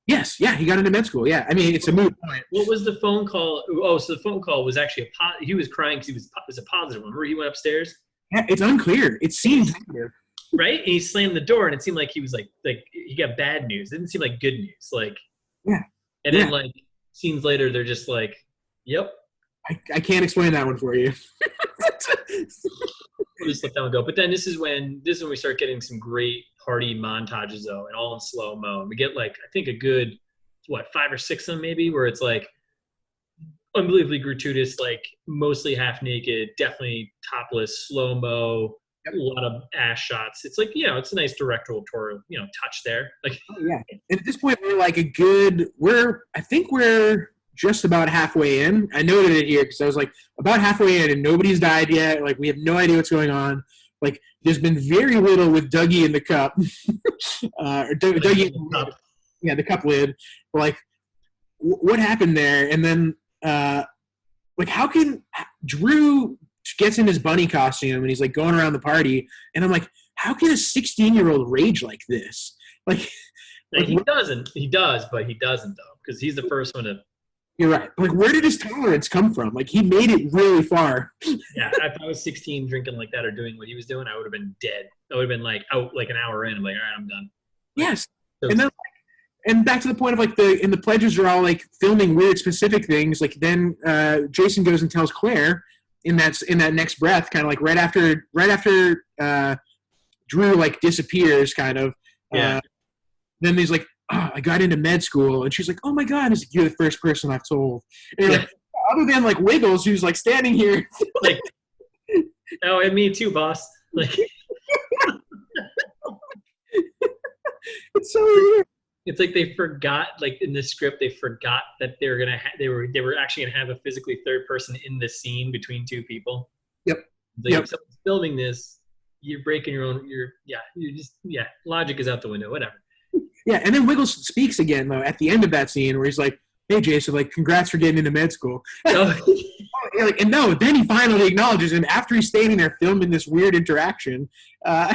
Yes, yeah, he got into med school. Yeah, I mean it's a moot point. What was the phone call? Oh, so the phone call was actually he was crying because it was a positive one. Remember he went upstairs? Yeah, it's unclear. It seemed negative. Right, and he slammed the door, and it seemed like he was like he got bad news. It didn't seem like good news. Like and then like scenes later, they're just like, "Yep." I can't explain that one for you. We'll just let that one go. But then this is when we start getting some great party montages though, and all in slow mo. And we get like I think a good 5 or 6 of them maybe, where it's like unbelievably gratuitous, like mostly half naked, definitely topless, slow mo, a lot of ass shots. It's like it's a nice directorial touch there. Like and at this point we're like I think we're just about halfway in. I noted it here because I was like about halfway in and nobody's died yet. Like we have no idea what's going on. Like there's been very little with Dougie in the cup, or Dougie in the cup. Yeah, the cup lid. But like, what happened there? And then, like, how can Drew gets in his bunny costume and he's like going around the party, and I'm like, how can a 16-year-old rage like this? Like he doesn't. He does, but he doesn't though, because he's the first one to. You're right. Like, where did his tolerance come from? Like, he made it really far. Yeah, if I was 16 drinking like that or doing what he was doing, I would have been dead. I would have been like out like an hour in. I'm like, all right, I'm done. Yes. And then, and back to the point of like the pledges are all like filming weird specific things. Like then Jason goes and tells Claire in that next breath, kind of like right after Drew like disappears, kind of. Yeah. Then he's like, oh, I got into med school. And she's like, oh my God, you're the first person I've told. And like, other than like Wiggles, who's like standing here. Like, oh, and me too, boss. Like, It's so weird. It's like they forgot, like in the script, they forgot that they were gonna they were actually gonna have a physically third person in the scene between two people. Yep. Like Yep. if someone's filming this, you're breaking your own. You just logic is out the window. Whatever. Yeah, and then Wiggles speaks again though at the end of that scene where he's like, "Hey, Jason, like, congrats for getting into med school." So, Like, and no, then he finally acknowledges him after he's standing there filming this weird interaction. oh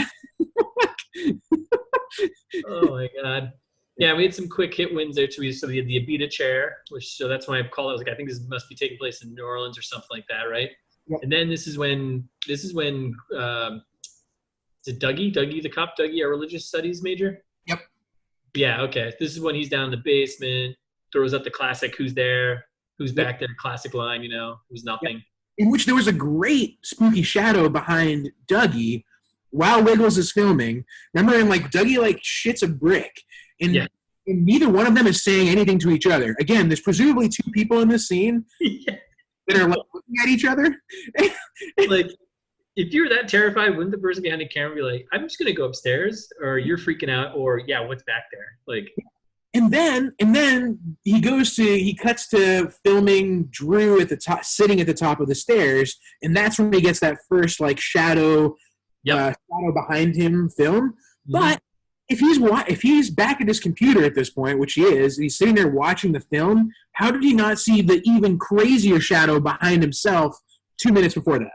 my god. Yeah, we had some quick hit wins there too. So we had the Abita chair, which so that's why I call it. I was like, I think this must be taking place in New Orleans or something like that, right? Yep. And then this is when is it Dougie the cop, Dougie, our religious studies major? Yep. Yeah, okay. This is when he's down in the basement, throws up the classic "Who's there? Who's back there?" classic line, who's nothing. Yep. In which there was a great spooky shadow behind Dougie while Wiggles is filming. Remember, and like Dougie like shits a brick, and, and neither one of them is saying anything to each other. Again, there's presumably two people in this scene that are like, looking at each other. Like, if you're that terrified, wouldn't the person behind the camera be like, "I'm just gonna go upstairs," or "You're freaking out," or "Yeah, what's back there?" Like. And then he cuts to filming Drew at the top, sitting at the top of the stairs, and that's when he gets that first like shadow behind him film. Mm-hmm. But if he's back at his computer at this point, which he is, he's sitting there watching the film. How did he not see the even crazier shadow behind himself 2 minutes before that?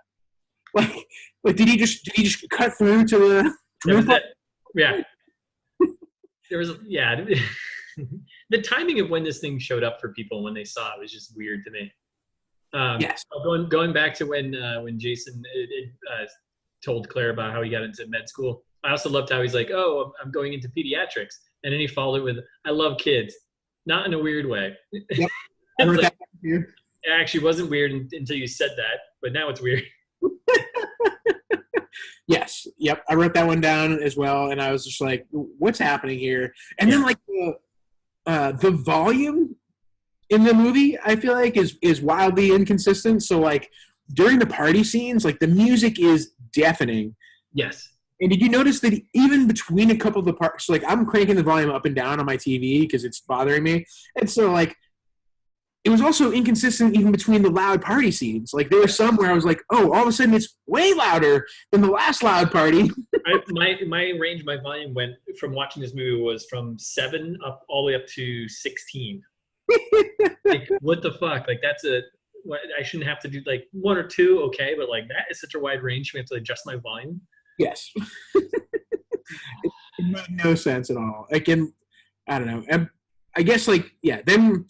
Like did he just cut through to the? Yeah. There was the timing of when this thing showed up for people when they saw it was just weird to me. Yes. Going back to when Jason told Claire about how he got into med school. I also loved how he's like, "Oh, I'm going into pediatrics," and then he followed it with, "I love kids," not in a weird way. Yep. I like, that it actually wasn't weird until you said that, but now it's weird. Yes. Yep. I wrote that one down as well, and I was just like, "What's happening here?" And then like the volume in the movie, I feel like is wildly inconsistent. So like during the party scenes, like the music is deafening. Yes. And did you notice that even between a couple of the parts, so like I'm cranking the volume up and down on my TV because it's bothering me, and so like it was also inconsistent even between the loud party scenes. Like there were some where I was like, "Oh, all of a sudden it's way louder than the last loud party." my range, my volume went from watching this movie was from 7 up all the way up to 16. Like what the fuck? Like I shouldn't have to do like 1 or 2, okay, but like that is such a wide range. We have to adjust my volume. Yes. It made no sense at all. Like I don't know. I guess then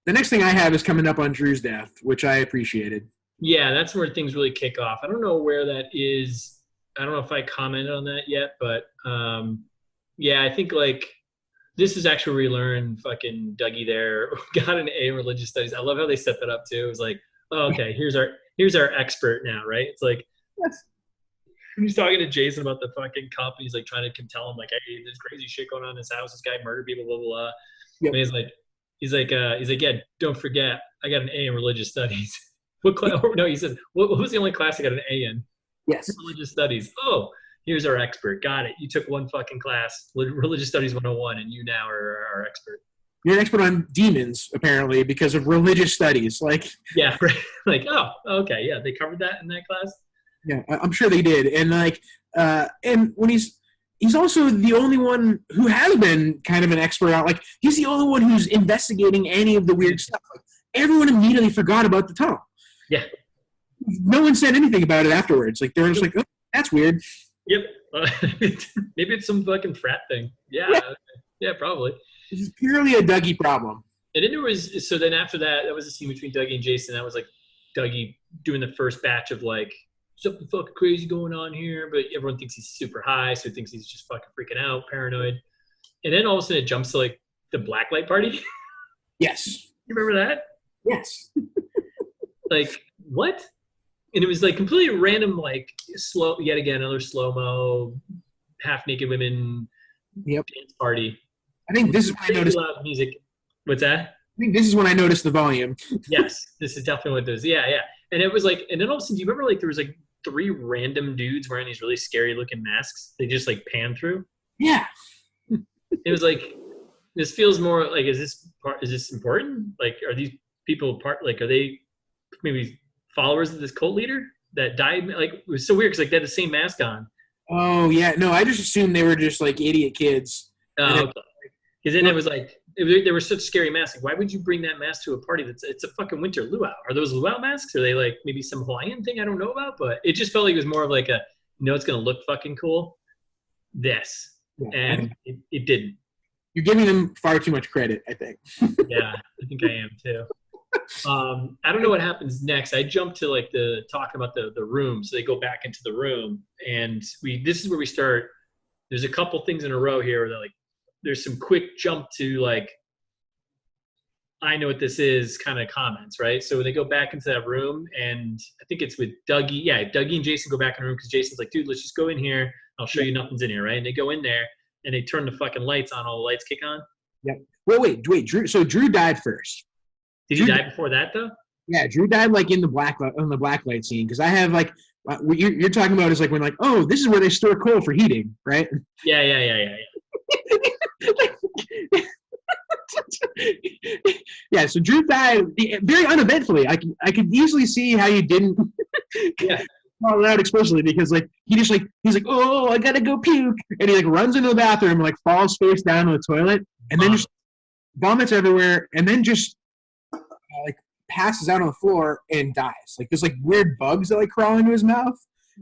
the next thing I have is coming up on Drew's death, which I appreciated. Yeah, that's where things really kick off. I don't know where that is. I don't know if I commented on that yet, but I think like this is actually where we learn fucking Dougie there got an A in religious studies. I love how they set that up too. It was like, oh, okay, here's our expert now, right? It's like he's talking to Jason about the fucking cup, and he's like trying to tell him like, hey, there's crazy shit going on in this house. This guy murdered people, blah blah blah. Yep. And he's like, yeah, don't forget, I got an A in religious studies. What class? No, he says, what was the only class I got an A in? Yes. Religious studies. Oh, here's our expert. Got it. You took one fucking class, religious studies 101, and you now are our expert. You're an expert on demons, apparently, because of religious studies. Like, yeah, right. Like, oh, okay, yeah, they covered that in that class. Yeah, I'm sure they did. And like, and when he's also the only one who has been kind of an expert on, like, he's the only one who's investigating any of the weird stuff. Like, everyone immediately forgot about the tunnel. Yeah. No one said anything about it afterwards. Like, they're just like, oh, that's weird. Yep. Maybe it's some fucking frat thing. Yeah, probably. This is purely a Dougie problem. And then so then after that was a scene between Dougie and Jason. That was like Dougie doing the first batch of like, something fucking crazy going on here, but everyone thinks he's super high, so he thinks he's just fucking freaking out, paranoid. And then all of a sudden it jumps to like the blacklight party. Yes. You remember that? Yes. Like, what? And it was like completely random, like slow, yet again, another slow-mo, half-naked women dance party. I think this is when I noticed loud music. What's that? I think this is when I noticed the volume. Yes, this is definitely what it is. Yeah. And it was like, and then all of a sudden, do you remember like there was like 3 random dudes wearing these really scary looking masks? They just like pan through. Yeah. It was like, this feels more like, is this important? Like, are these people are they maybe followers of this cult leader that died? Like, it was so weird because like they had the same mask on. Oh yeah, no, I just assumed they were just like idiot kids. And then, Oh, because then it was like they were such scary masks. Like, why would you bring that mask to a party? It's a fucking winter luau. Are those luau masks? Are they like maybe some Hawaiian thing I don't know about? But it just felt like it was more of like it's gonna look fucking cool. This, yeah, and it didn't. you're giving them far too much credit, I think. Yeah, I think I am too. I don't know what happens next. I jumped to like the talking about the room. So they go back into the room, and this is where we start. There's a couple things in a row here that like there's some quick jump to like I know what this is kind of comments, right? So when they go back into that room, and I think it's with Dougie. Yeah, Dougie and Jason go back in the room because Jason's like, dude, let's just go in here. I'll show you nothing's in here, right? And they go in there and they turn the fucking lights on. All the lights kick on. Yep. Wait, Drew. So Drew died first. Did he die before that though? Yeah, Drew died like in the blacklight scene because I have like what you're talking about is like when like, oh, this is where they store coal for heating, right? Yeah. Yeah, so Drew died very uneventfully. I could easily see how you didn't call it out, especially because like he's like, oh, I gotta go puke, and he like runs into the bathroom and like falls face down to the toilet, and then just vomits everywhere, and then just like passes out on the floor and dies. Like there's like weird bugs that like crawl into his mouth.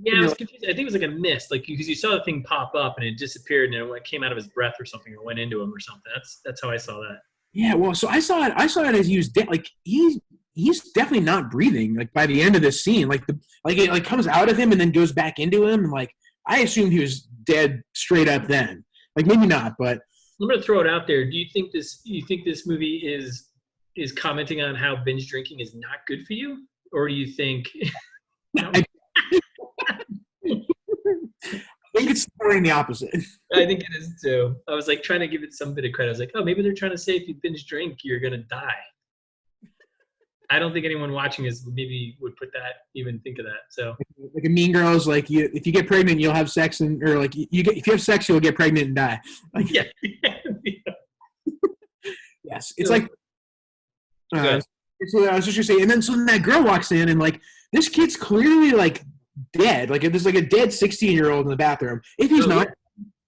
Yeah, I was confused. I think it was like a mist, like because you saw the thing pop up and it disappeared and it came out of his breath or something, or went into him or something. That's how I saw that. Yeah, well, so I saw it as he was like he's definitely not breathing. Like by the end of this scene, like it like comes out of him and then goes back into him, and like I assumed he was dead straight up then. Like maybe not, but I'm gonna throw it out there. Do you think this movie is commenting on how binge drinking is not good for you, or do you think? I think it's supporting the opposite. I think it is too. I was like trying to give it some bit of credit. I was like, oh, maybe they're trying to say if you binge drink, you're gonna die. I don't think anyone watching this maybe would even think of that. So like a Mean Girls, like if you get pregnant, you'll have sex, or like if you have sex, you'll get pregnant and die. Like, yeah. Yes, it's like. So I was just gonna say, and then so then that girl walks in, and like this kid's clearly like dead. Like there's like a dead 16-year-old in the bathroom. If he's not,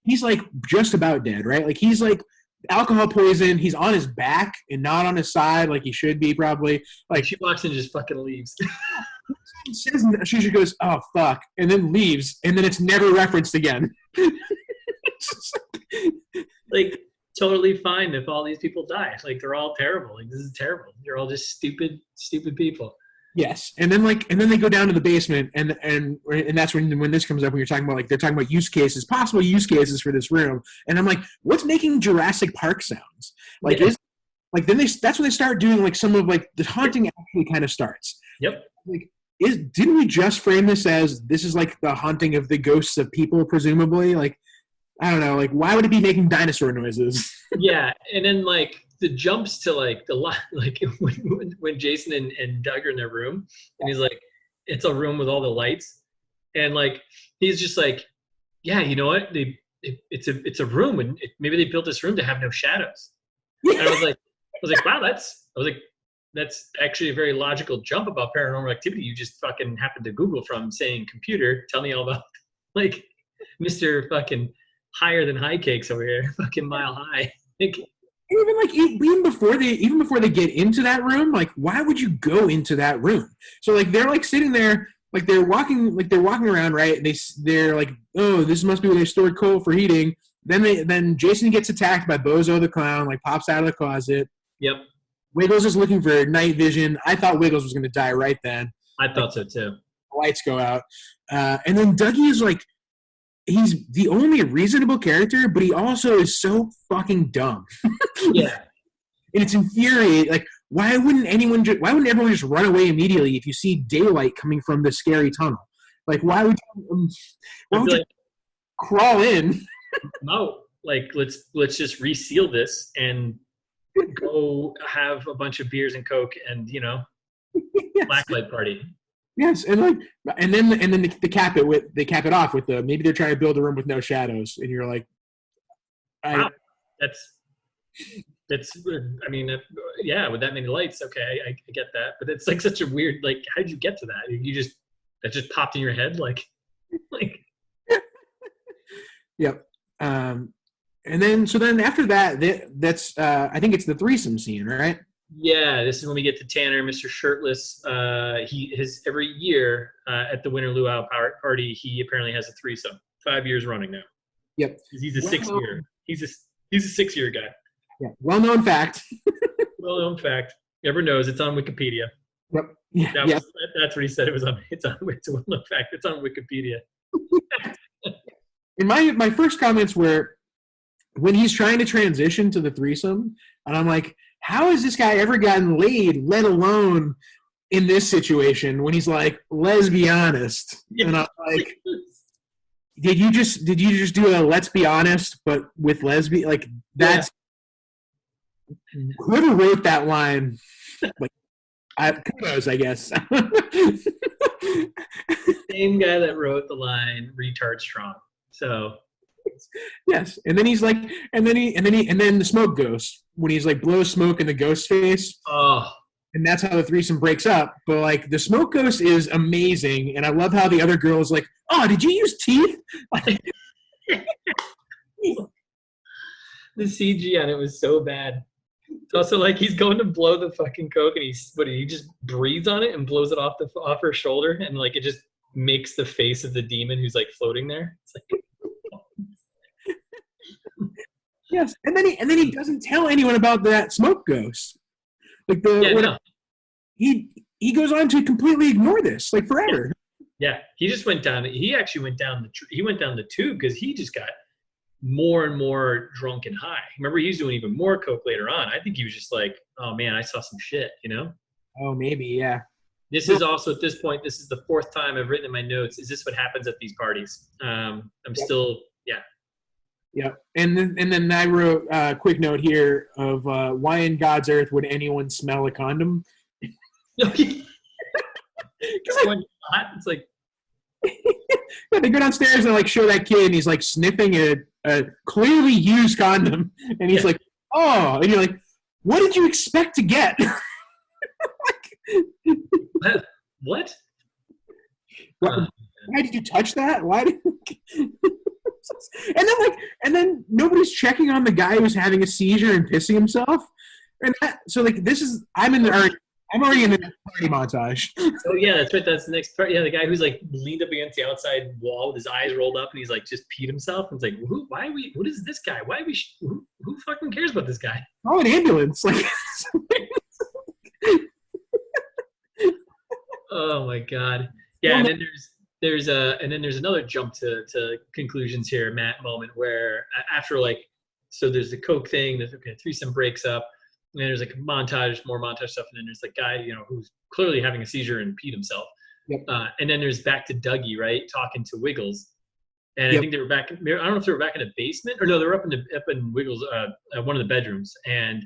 he's like just about dead, right? Like he's like alcohol poisoned. He's on his back and not on his side, like he should be probably. Like she walks in and just fucking leaves. She just goes, "Oh fuck," and then leaves, and then it's never referenced again. Like totally fine if all these people die. Like they're all terrible. Like this is terrible. You're all just stupid people. Yes, and then they go down to the basement, and that's when this comes up when you're talking about like they're talking about possible use cases for this room, and I'm like, what's making Jurassic Park sounds? Like that's when they start doing like some of like the haunting actually kind of starts. Yep. Like didn't we just frame this as this is like the haunting of the ghosts of people presumably? Like I don't know, like why would it be making dinosaur noises? Yeah, and then like the jumps to like when Jason and Doug are in their room, and he's like, it's a room with all the lights, and like he's just like, yeah, you know what? It's a room, and maybe they built this room to have no shadows. And I was like, wow, that's actually a very logical jump about paranormal activity. You just fucking happened to Google from saying computer, tell me all about like Mr. fucking higher than high cakes over here, fucking mile high. Like, even before they get into that room, like why would you go into that room? So like they're like sitting there, like they're walking around, right? And they're like, oh, this must be where they stored coal for heating. Then Jason gets attacked by Bozo the clown, like pops out of the closet. Yep. Wiggles is looking for night vision. I thought Wiggles was going to die right then. I thought so too. The lights go out, and then Dougie is like. He's the only reasonable character, but he also is so fucking dumb. Yeah. And it's infuriating. Like, why wouldn't everyone just run away immediately if you see daylight coming from the scary tunnel? Like, why would you crawl in? No, like let's just reseal this and go have a bunch of beers and Coke and yes. Blacklight party. Yes, and then they cap it off with maybe they're trying to build a room with no shadows, and you're like, wow, That's I mean, yeah, with that many lights, okay, I get that, but it's like such a weird, like, how did you get to that? That just popped in your head, like. Yep. And then after that's I think it's the threesome scene, right? Yeah, this is when we get to Tanner, Mr. Shirtless. He has every year at the Winter Luau party, he apparently has a threesome. 5 years running now. Yep. He's a 6 year. He's a 6 year guy. Yeah. Well known fact. Well known fact. Everyone knows it's on Wikipedia. Yep. Yeah. That's what he said. It's a well known fact. It's on Wikipedia. And my first comments were when he's trying to transition to the threesome, and I'm like, how has this guy ever gotten laid, let alone in this situation when he's like, let's be honest. Yeah. And I'm like, did you just do a let's be honest, but with lesbian? Like, that's whoever wrote that line, like, kudos, I guess. Same guy that wrote the line "retard strong." So yes, and then he's like, and then the smoke ghost when he's like blows smoke in the ghost face. Oh, and that's how the threesome breaks up. But like the smoke ghost is amazing, and I love how the other girl is like, "Oh, did you use teeth?" The CG on it was so bad. It's also like he's going to blow the fucking coke, and he just breathes on it and blows it off her shoulder, and like it just makes the face of the demon who's like floating there. It's like. Yes, and then he doesn't tell anyone about that smoke ghost. Like he goes on to completely ignore this, like forever. Yeah, he just went down. He actually went down the tube because he just got more and more drunk and high. Remember, he was doing even more coke later on. I think he was just like, oh man, I saw some shit, you know? Oh, maybe, yeah. This is also at this point. This is the fourth time I've written in my notes. Is this what happens at these parties? Yeah, and then I wrote a quick note here of why in God's earth would anyone smell a condom? Because it's like yeah, they go downstairs and like show that kid, and he's like sniffing a clearly used condom, and he's like, "Oh," and you're like, "What did you expect to get?" What? Why did you touch that? Why did? And then nobody's checking on the guy who's having a seizure and pissing himself. And so like this is I'm already in the party montage. Oh yeah, that's right. That's the next part. Yeah, the guy who's like leaned up against the outside wall with his eyes rolled up, and he's like just peed himself. And it's like, what is this guy? Who fucking cares about this guy? Oh, an ambulance! Like. Oh my god. Yeah, and then there's another jump to conclusions here, Matt, moment where after so there's the coke thing, the threesome breaks up, and then there's like more montage stuff, and then there's the guy, who's clearly having a seizure and peed himself. Yep. And then there's back to Dougie, right, talking to Wiggles. And yep. I think they were back. I don't know if they were back in the basement or no, they were up in Wiggles, one of the bedrooms, and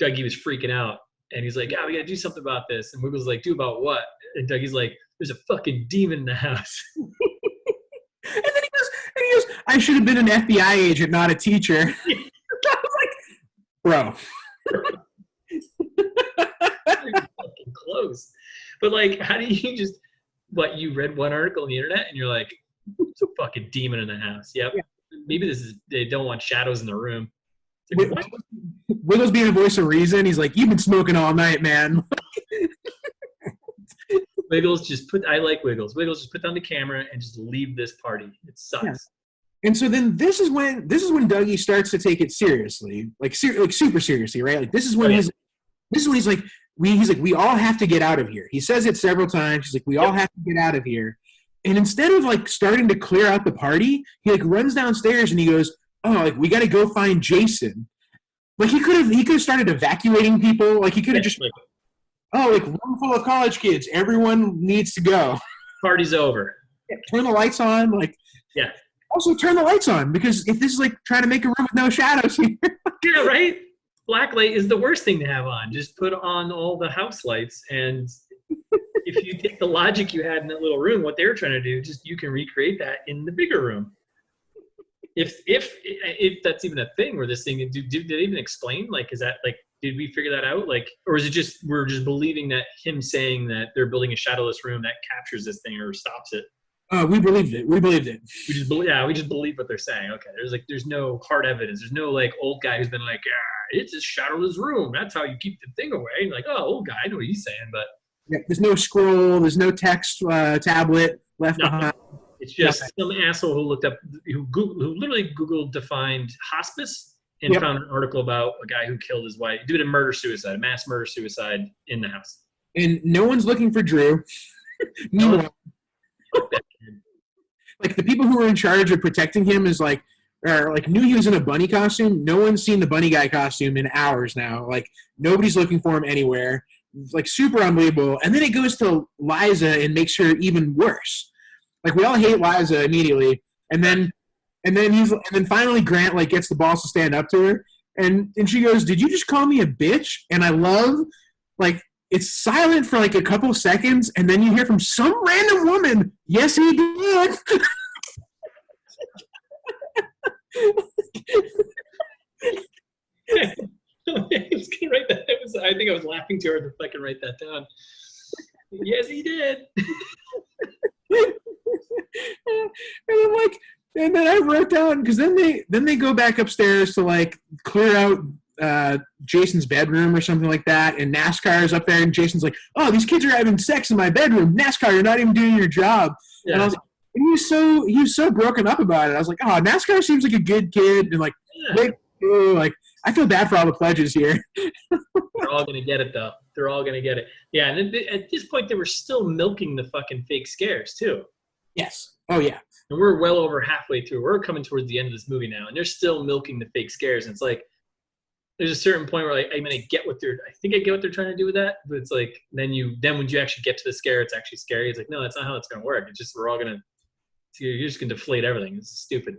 Dougie was freaking out, and he's like, "Yeah, we gotta do something about this." And Wiggles is like, "Do about what?" And Dougie's like, "There's a fucking demon in the house." And then he goes, "I should have been an FBI agent, not a teacher." I was like, bro. Fucking close. But like, how do you just you read one article on the internet and you're like, "It's a fucking demon in the house." Yep. Yeah. Maybe they don't want shadows in the room. Like, Wiggles being a voice of reason, he's like, "You've been smoking all night, man." Wiggles I like Wiggles. Wiggles just put down the camera and just leave this party. It sucks. Yeah. And so then this is when Dougie starts to take it seriously, like super seriously, right? Like this is when he's like, we all have to get out of here. He says it several times. He's like, we all have to get out of here. And instead of like starting to clear out the party, he like runs downstairs and he goes, "Oh, like we got to go find Jason." Like he could have started evacuating people. Like he could have just like, "Oh, like room full of college kids. Everyone needs to go. Party's over. Yeah, turn the lights on." Like, yeah. Also, turn the lights on because if this is like trying to make a room with no shadows here. Yeah, right. Blacklight is the worst thing to have on. Just put on all the house lights, and if you take the logic you had in that little room, what they were trying to do, you can recreate that in the bigger room. if that's even a thing where this thing did they even explain, like, is that like, did we figure that out, like, or is it just we're just believing that him saying that they're building a shadowless room that captures this thing or stops it? We believed it. We just believe what they're saying. Okay, there's no hard evidence. There's no like old guy who's been like, yeah, it's a shadowless room. That's how you keep the thing away. And like, oh, old guy, I know what he's saying, but yeah, there's no scroll. There's no text tablet left behind. It's just some asshole who literally Googled defined hospice and found an article about a guy who killed his wife, did a mass murder suicide in the house. And no one's looking for Drew. Meanwhile, like the people who were in charge of protecting him knew he was in a bunny costume. No one's seen the bunny guy costume in hours now. Like nobody's looking for him anywhere. Like super unbelievable. And then it goes to Liza and makes her even worse. Like we all hate Liza immediately, and then finally Grant like gets the balls to stand up to her, and she goes, "Did you just call me a bitch?" And I love like it's silent for like a couple seconds, and then you hear from some random woman, "Yes, he did." I think I was laughing too hard if I can write that down. Yes, he did. and then I wrote down because then they go back upstairs to like clear out Jason's bedroom or something like that, and NASCAR is up there, and Jason's like, "Oh, these kids are having sex in my bedroom. NASCAR, you're not even doing your job." Yeah. And I was like, he was so broken up about it. I was like, "Oh, NASCAR seems like a good kid," and like, like I feel bad for all the pledges here. They're all gonna get it though. They're all gonna get it. Yeah, and at this point, they were still milking the fucking fake scares too. Yes. Oh yeah. And we're well over halfway through. We're coming towards the end of this movie now, and they're still milking the fake scares. And it's like there's a certain point where like I get what they're trying to do with that, but it's like then when you actually get to the scare, it's actually scary. It's like no, that's not how it's gonna work. It's just you're just gonna deflate everything. This is stupid.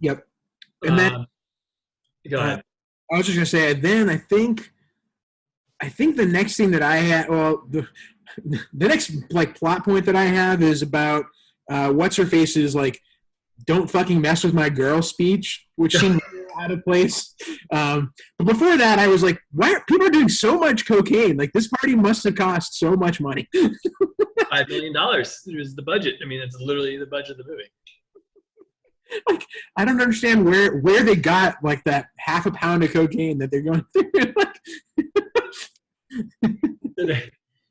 Yep. And then go ahead. I was just gonna say. Then I think the next thing that I had, well, the next like plot point that I have is about what's her face's like, "Don't fucking mess with my girl" speech, which seemed out of place. But before that, I was like, why are people doing so much cocaine? Like this party must have cost so much money. $5 million was the budget. I mean, it's literally the budget of the movie. Like I don't understand where they got like that half a pound of cocaine that they're going through.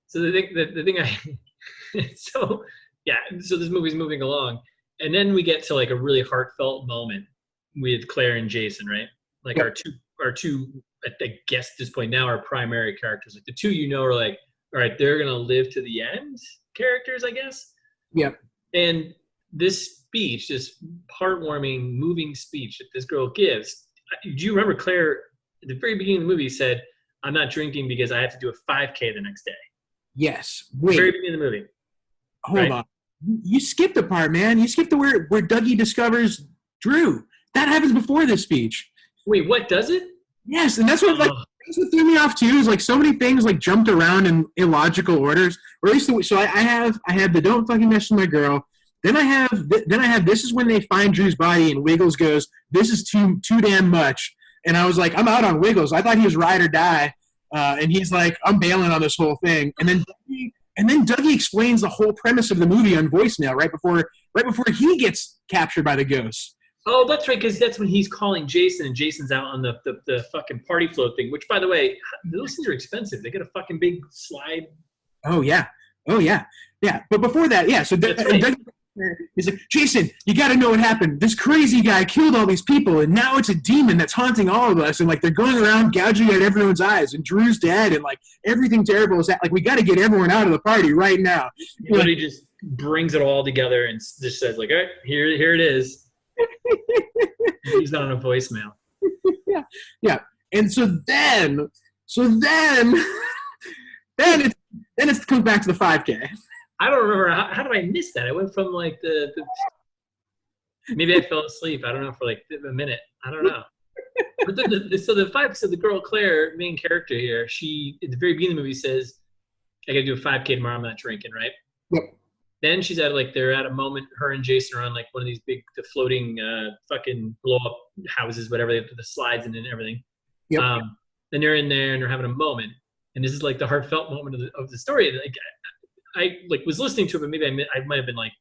So this movie's moving along, and then we get to like a really heartfelt moment with Claire and Jason, right? Like our two I guess at this point now our primary characters, like the two are like, all right, they're gonna live to the end characters, I guess. Yep. And this speech, this heartwarming, moving speech that this girl gives. Do you remember Claire at the very beginning of the movie said, "I'm not drinking because I have to do a 5K the next day"? Yes. Wait. Very beginning of the movie. Hold on. You skipped the part, man. You skipped the where Dougie discovers Drew. That happens before this speech. Wait, what does it? Yes, and that's what that's what threw me off too. Is like so many things like jumped around in illogical orders. Or at least I had the "Don't fucking mess with my girl." Then I have this is when they find Drew's body and Wiggles goes, "This is too damn much." And I was like, I'm out on Wiggles. I thought he was ride or die. And he's like, I'm bailing on this whole thing. And then Dougie explains the whole premise of the movie on voicemail right before he gets captured by the ghost. Oh, that's right, because that's when he's calling Jason, and Jason's out on the fucking party float thing, which, by the way, those things are expensive. They get a fucking big slide. Oh, yeah. Yeah. But before that, yeah, so Dougie, he's like, "Jason, you got to know what happened. This crazy guy killed all these people, and now it's a demon that's haunting all of us. And like they're going around gouging at everyone's eyes. And Drew's dead, and like everything terrible is that. Like we got to get everyone out of the party right now." But he just brings it all together and just says, like, "All right, here it is." He's on a voicemail. Yeah. And so then it comes back to the 5K. I don't remember. How did I miss that? I went from like the maybe I fell asleep. I don't know, for like a minute. I don't know. But so the girl Claire, main character here, she at the very beginning of the movie says, "I got to do a 5K tomorrow. I'm not drinking," right? Yep. Then she's at like they're at a moment. Her and Jason are on like one of these big, the floating, fucking blow up houses, whatever. They have the slides and everything. Yep. Then they're in there and they're having a moment, and this is like the heartfelt moment of the story. Like I like was listening to it, but maybe I might have been like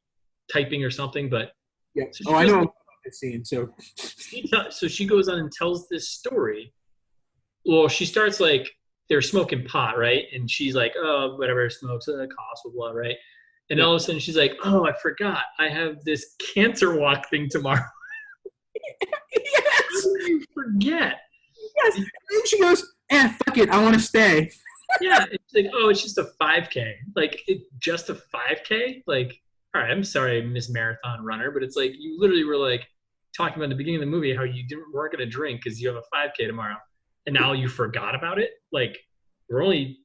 typing or something. But Yeah. so I know this scene. So she goes on and tells this story. Well, she starts like they're smoking pot, right? And she's like, oh, whatever, smokes, cost, blah, blah, right? And all of a sudden she's like, oh, I forgot. I have this cancer walk thing tomorrow. Yes. How do you forget? Yes. And then she goes, fuck it. I want to stay. Yeah. It's like, oh, it's just a 5K. Like, just a 5K? Like, all right, I'm sorry, Miss Marathon Runner, but it's like you literally were like talking about in the beginning of the movie how you weren't going to drink because you have a 5K tomorrow. And now you forgot about it? Like, we're only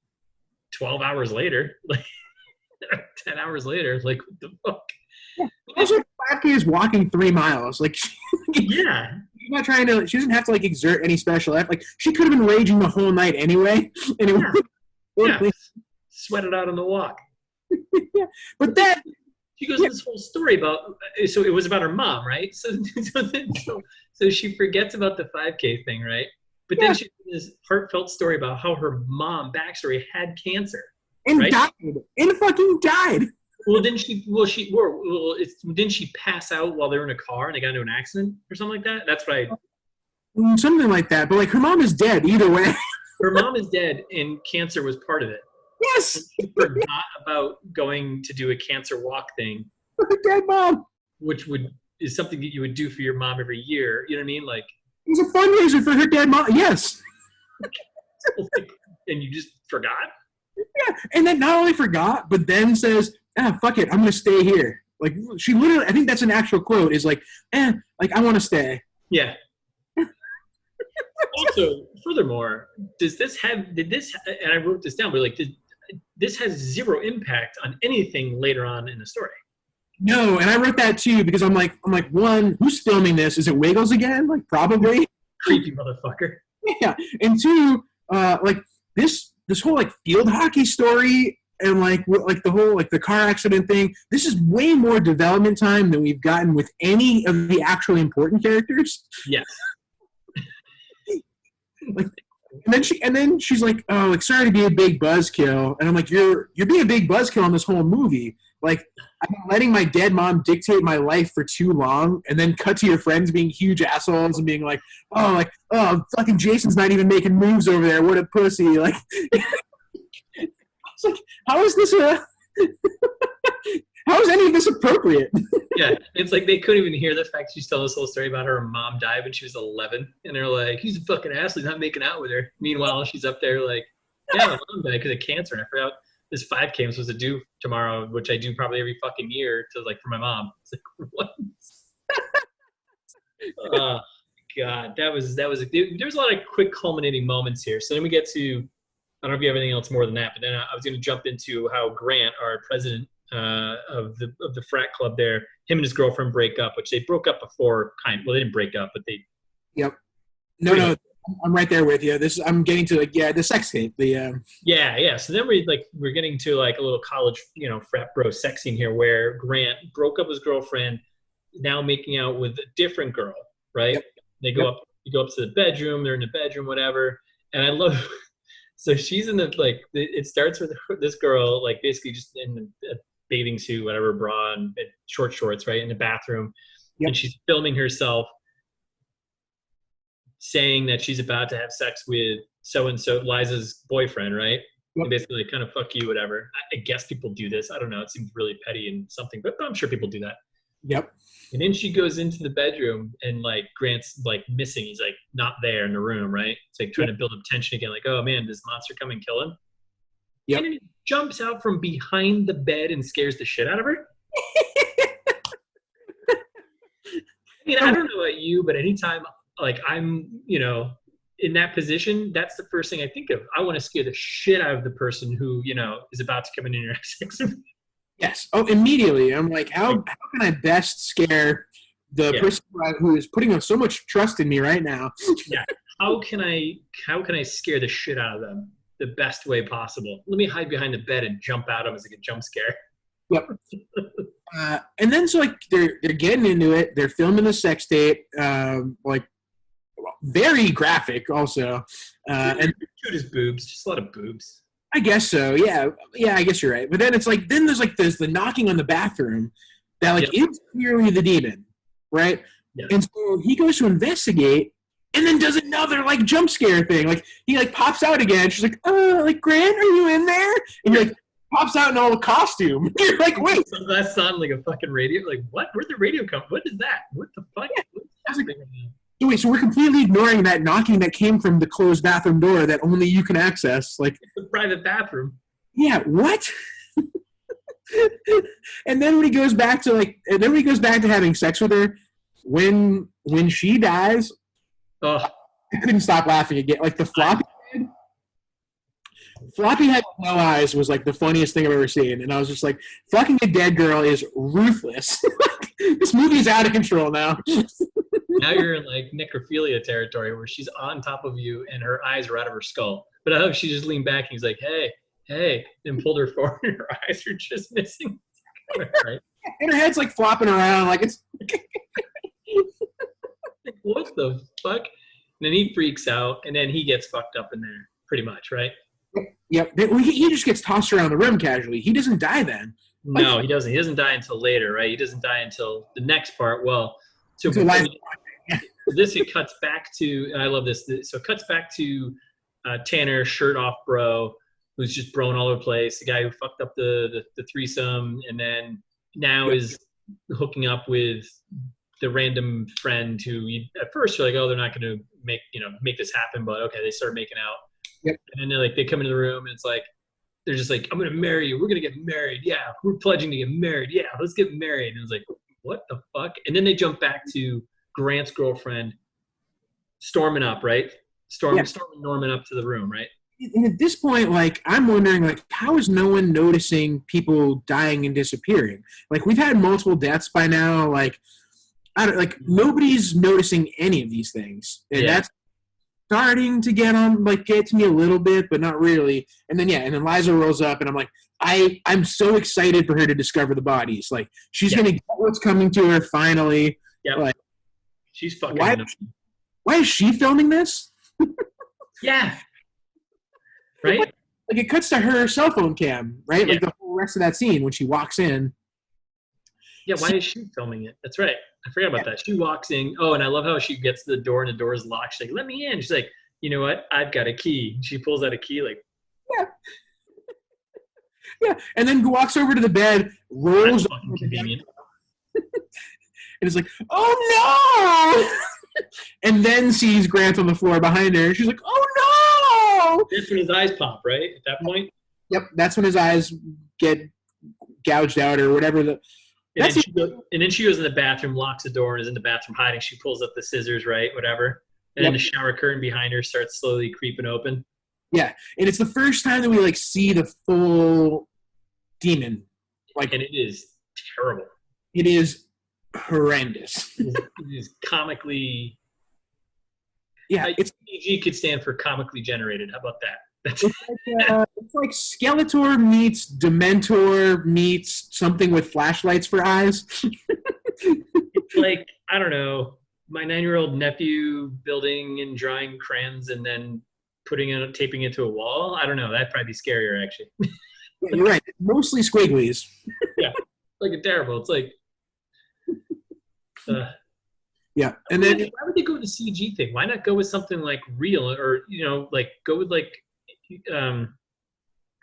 12 hours later. Like, 10 hours later, like what the fuck? Yeah. Also, 5K is walking 3 miles. Like, yeah, she's not trying to. She doesn't have to like exert any special effort. Like, she could have been raging the whole night anyway. And yeah. Sweat it out on the walk. Yeah, but then she goes into this whole story about. So it was about her mom, right? So she forgets about the 5K thing, right? But then she has this heartfelt story about how her mom, backstory, had cancer. And right? died. And fucking died. Well, didn't she pass out while they were in a car and they got into an accident or something like that? That's what something like that. But like her mom is dead either way. Her mom is dead and cancer was part of it. Yes. She forgot about going to do a cancer walk thing. Her dead mom. Which is something that you would do for your mom every year. You know what I mean? Like it was a fundraiser for her dead mom. Yes. And you just forgot? Yeah, and then not only forgot, but then says, fuck it, I'm going to stay here. Like, she literally, I think that's an actual quote, is like, like, I want to stay. Yeah. Also, furthermore, did this, and I wrote this down, but like, this has zero impact on anything later on in the story. No, and I wrote that too, because I'm like, one, who's filming this? Is it Wiggles again? Like, probably. Creepy motherfucker. Yeah, and two, like, this whole like field hockey story and like the whole like the car accident thing, this is way more development time than we've gotten with any of the actually important characters. Yes. Like, and then she's like, oh, like sorry to be a big buzzkill, and I'm like, you're being a big buzzkill on this whole movie. Like, I've been letting my dead mom dictate my life for too long, and then cut to your friends being huge assholes and being like, oh, fucking Jason's not even making moves over there. What a pussy. Like, it's like, how is this how is any of this appropriate? Yeah, it's like they couldn't even hear the fact she's telling this whole story about her mom died when she was 11, and they're like, he's a fucking asshole, he's not making out with her. Meanwhile, she's up there like, yeah, my mom died because of cancer, and I forgot this 5K I'm supposed to do tomorrow, which I do probably every fucking year to like for my mom. It's like, what? Oh God, there was a lot of quick culminating moments here. So then we get to, I don't know if you have anything else more than that, but then I was going to jump into how Grant, our president of the frat club there, him and his girlfriend break up, which they broke up before well, they didn't break up, but they. Yep. No, I'm right there with you. I'm getting to like, the sex tape. Yeah. So then we're getting to like a little college, frat bro sex scene here where Grant broke up with his girlfriend, now making out with a different girl, right? Yep. They go up to the bedroom, they're in the bedroom, whatever. And I love, so she's in it starts with this girl, like basically just in a bathing suit, whatever, bra and short shorts, right? In the bathroom. Yep. And she's filming herself saying that she's about to have sex with so-and-so, Liza's boyfriend, right? Yep. And basically kind of fuck you, whatever. I guess people do this. I don't know. It seems really petty and something, but I'm sure people do that. Yep. And then she goes into the bedroom and like Grant's like missing. He's like not there in the room, right? It's like trying to build up tension again. Like, oh man, does monster come and kill him? Yep. And then he jumps out from behind the bed and scares the shit out of her. I mean, I don't know about you, but anytime like I'm, in that position, that's the first thing I think of. I want to scare the shit out of the person who, is about to come in and have sex with me. Yes. Oh, immediately. I'm like, how can I best scare the person who is putting so much trust in me right now? Yeah. How can I scare the shit out of them the best way possible? Let me hide behind the bed and jump out of them as like a jump scare. Yep. And then so like they're getting into it. They're filming the sex tape, like very graphic also. And Shoot his boobs, just a lot of boobs. I guess so. Yeah, I guess you're right. But then it's like there's the knocking on the bathroom that like is clearly the demon, right? Yeah. And so he goes to investigate, and then does another like jump scare thing. Like he like pops out again. She's like, like Grant, are you in there? And he like pops out in all the costume. You're like, wait, Sunglasses on, like a fucking radio. Like what? Where'd the radio come? What is that? What the fuck? So wait, so we're completely ignoring that knocking that came from the closed bathroom door that only you can access. Like it's a private bathroom. Yeah, what? And then when he goes back to having sex with her, when she dies, I couldn't stop laughing again. Like the floppy head with no eyes was like the funniest thing I've ever seen, and I was just like, fucking a dead girl is ruthless. This movie is out of control now. Now you're in like necrophilia territory where she's on top of you and her eyes are out of her skull. But I hope she just leaned back and he's like, hey, and pulled her forward and her eyes are just missing. Right? And her head's like flopping around like it's like, what the fuck? And then he freaks out and then he gets fucked up in there pretty much, right? Yep. He just gets tossed around the room casually. He doesn't die then. No, he doesn't. He doesn't die until later, right? He doesn't die until the next part. Well, so this, it cuts back to, and I love this. So it cuts back to Tanner, shirt off bro, who's just broing all over the place. The guy who fucked up the threesome, and then now is hooking up with the random friend who at first you're like, oh, they're not going to make this happen, but okay, they start making out. Yep. And then they come into the room and it's like, they're just like, I'm going to marry you. We're going to get married. Yeah. We're pledging to get married. Yeah. Let's get married. And it's like, what the fuck? And then they jump back to Grant's girlfriend storming up, right? Storming Norman up to the room, right? And at this point, like, I'm wondering, like, how is no one noticing people dying and disappearing? Like, we've had multiple deaths by now. Like, nobody's noticing any of these things. And that's starting to get to me a little bit, but not really. And then and then Liza rolls up, and I'm like, I'm so excited for her to discover the bodies. Like, she's gonna get what's coming to her finally. Yeah, like, she's fucking. Why is she filming this? Yeah, right. Like it cuts to her cell phone cam, right? Like the whole rest of that scene when she walks in. Yeah, why is she filming it? That's right. I forgot about that. She walks in. Oh, and I love how she gets to the door and the door is locked. She's like, let me in. She's like, you know what? I've got a key. She pulls out a key like. Yeah. And then walks over to the bed, rolls That's fucking convenient. And it's like, oh no! And then sees Grant on the floor behind her. She's like, oh no! That's when his eyes pop, right? At that point? Yep. That's when his eyes get gouged out or whatever. And then she goes in the bathroom, locks the door, and is in the bathroom hiding. She pulls up the scissors, right? Whatever. And then the shower curtain behind her starts slowly creeping open. Yeah. And it's the first time that we, like, see the full demon. Like, and it is terrible. It is horrendous. It is comically... Yeah. PG could stand for comically generated. How about that? It's like Skeletor meets Dementor meets something with flashlights for eyes. It's like, I don't know, my 9-year-old nephew building and drawing crayons and then taping it to a wall. I don't know. That'd probably be scarier, actually. Yeah, you're right. Mostly squigglies. Yeah. Like a terrible. It's like... yeah. And then... Why would they go with the CG thing? Why not go with something like real or, like go with like...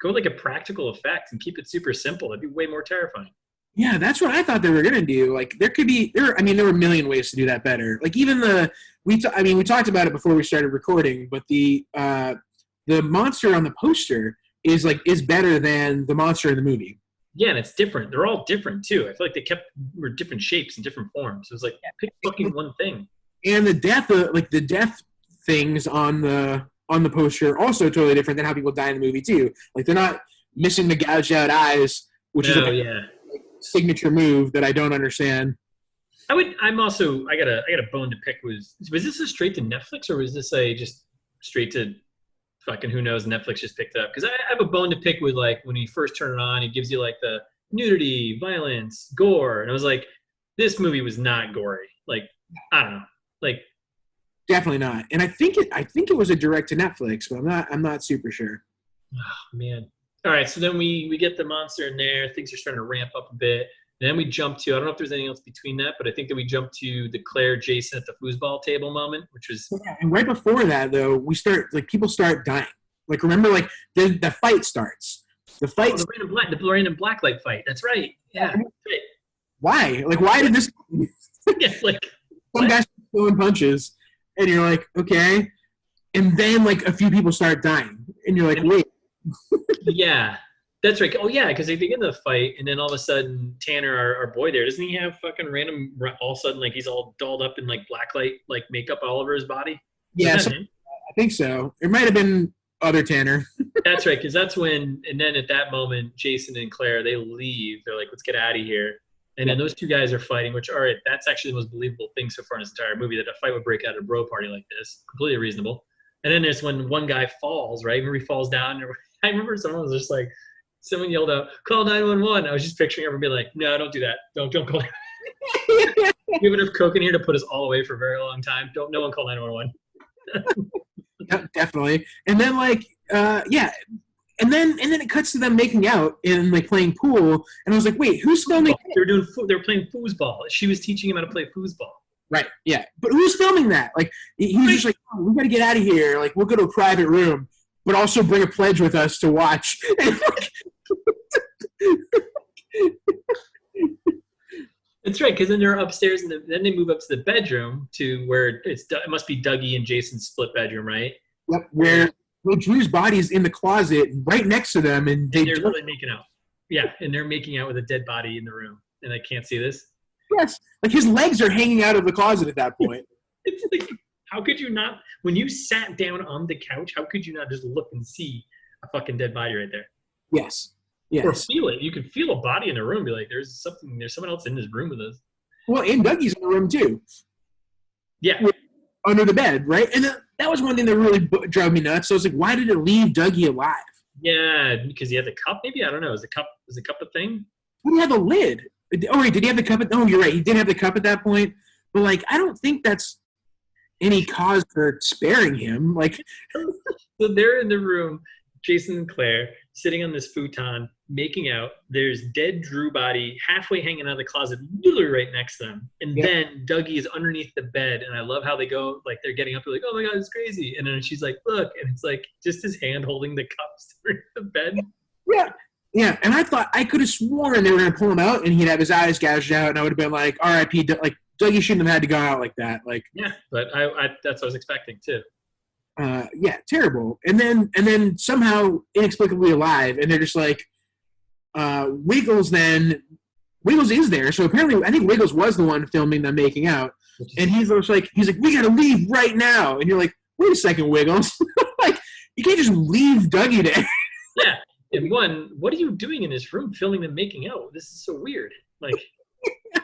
go like a practical effect and keep it super simple. That'd be way more terrifying. Yeah, that's what I thought they were gonna do. Like, there were a million ways to do that better. Like, even we talked about it before we started recording, but the monster on the poster is better than the monster in the movie. Yeah, and it's different. They're all different too. I feel like they were different shapes and different forms. It was like pick fucking one thing. And the death things on the poster also totally different than how people die in the movie too. Like, they're not missing the gouged out eyes, which is a signature move that I don't understand. I got a bone to pick. Was this a straight to Netflix or was this a just straight to fucking who knows? Netflix just picked it up because I have a bone to pick with, like, when you first turn it on, it gives you like the nudity, violence, gore. And I was like, this movie was not gory. Like, I don't know. Like, Definitely not. And I think it was a direct to Netflix, but I'm not super sure. oh, man. All right, so then we get the monster in there. Things are starting to ramp up a bit. And then we jump to, I don't know if there's anything else between that, but I think that we jump to the Claire Jason at the foosball table moment, which was. Yeah, and right before that, though, people start dying. Like, remember, like, the fight starts. The fight. Oh, the random blacklight fight. That's right. Yeah. Right. Why? Like, why did this? Yeah, like. Some guys throwing punches, and you're like, okay. And then, like, a few people start dying. And you're like, wait. Yeah. That's right. Oh, yeah, because they get into the fight, and then all of a sudden, Tanner, our boy there, doesn't he have fucking random, all of a sudden, like, he's all dolled up in, like, blacklight, like, makeup all over his body? Yeah, I think so. It might have been other Tanner. That's right, because that's when, and then at that moment, Jason and Claire, they leave. They're like, let's get out of here. And then those two guys are fighting, which, all right, that's actually the most believable thing so far in this entire movie, that a fight would break out at a bro party like this. Completely reasonable. And then there's when one guy falls, right? Remember he falls down? I remember someone was just like, someone yelled out, call 911. I was just picturing everyone being like, no, don't do that. Don't call. We have enough coke in here to put us all away for a very long time. No one call 911. Yeah, definitely. And then, like, yeah. And then it cuts to them making out and, like, playing pool. And I was like, wait, who's filming? They're playing foosball. She was teaching him how to play foosball. Right, yeah. But who's filming that? Like, he's just like, oh, we got to get out of here. Like, we'll go to a private room, but also bring a pledge with us to watch. That's right, because then they're upstairs, and then they move up to the bedroom to where it must be Dougie and Jason's split bedroom, right? Yep, where Drew's body is in the closet right next to them, and they're really making out. Yeah, and they're making out with a dead body in the room, and I can't see this. Yes, like his legs are hanging out of the closet at that point. It's like, how could you not, when you sat down on the couch, how could you not just look and see a fucking dead body right there? Yes. Or feel it. You could feel a body in the room. Be like, there's someone else in this room with us. Well, and Dougie's in the room too. Yeah. Under the bed, right? And that was one thing that really drove me nuts. So I was like, why did it leave Dougie alive? Yeah, because he had the cup. Maybe, I don't know. Is the cup a thing? He had the lid. Oh wait, did he have the cup? Oh, you're right. He did have the cup at that point. But like, I don't think that's any cause for sparing him. Like, so they're in the room, Jason and Claire, sitting on this futon, making out. There's dead Drew body halfway hanging out of the closet, literally right next to them. And then Dougie is underneath the bed. And I love how they go, like, they're getting up, they're like, oh my God, it's crazy. And then she's like, look. And it's like just his hand holding the cups through the bed. Yeah. Yeah. And I thought, I could have sworn they were going to pull him out and he'd have his eyes gouged out. And I would have been like, RIP, like, Dougie shouldn't have had to go out like that. Like, yeah, but I that's what I was expecting too. Yeah, terrible. And then somehow inexplicably alive, and they're just like, Wiggles is there. So apparently, I think Wiggles was the one filming them making out, and he's like, we gotta leave right now. And you're like, wait a second, Wiggles, like you can't just leave Dougie there. Yeah, and what are you doing in this room filming them making out? This is so weird. Like.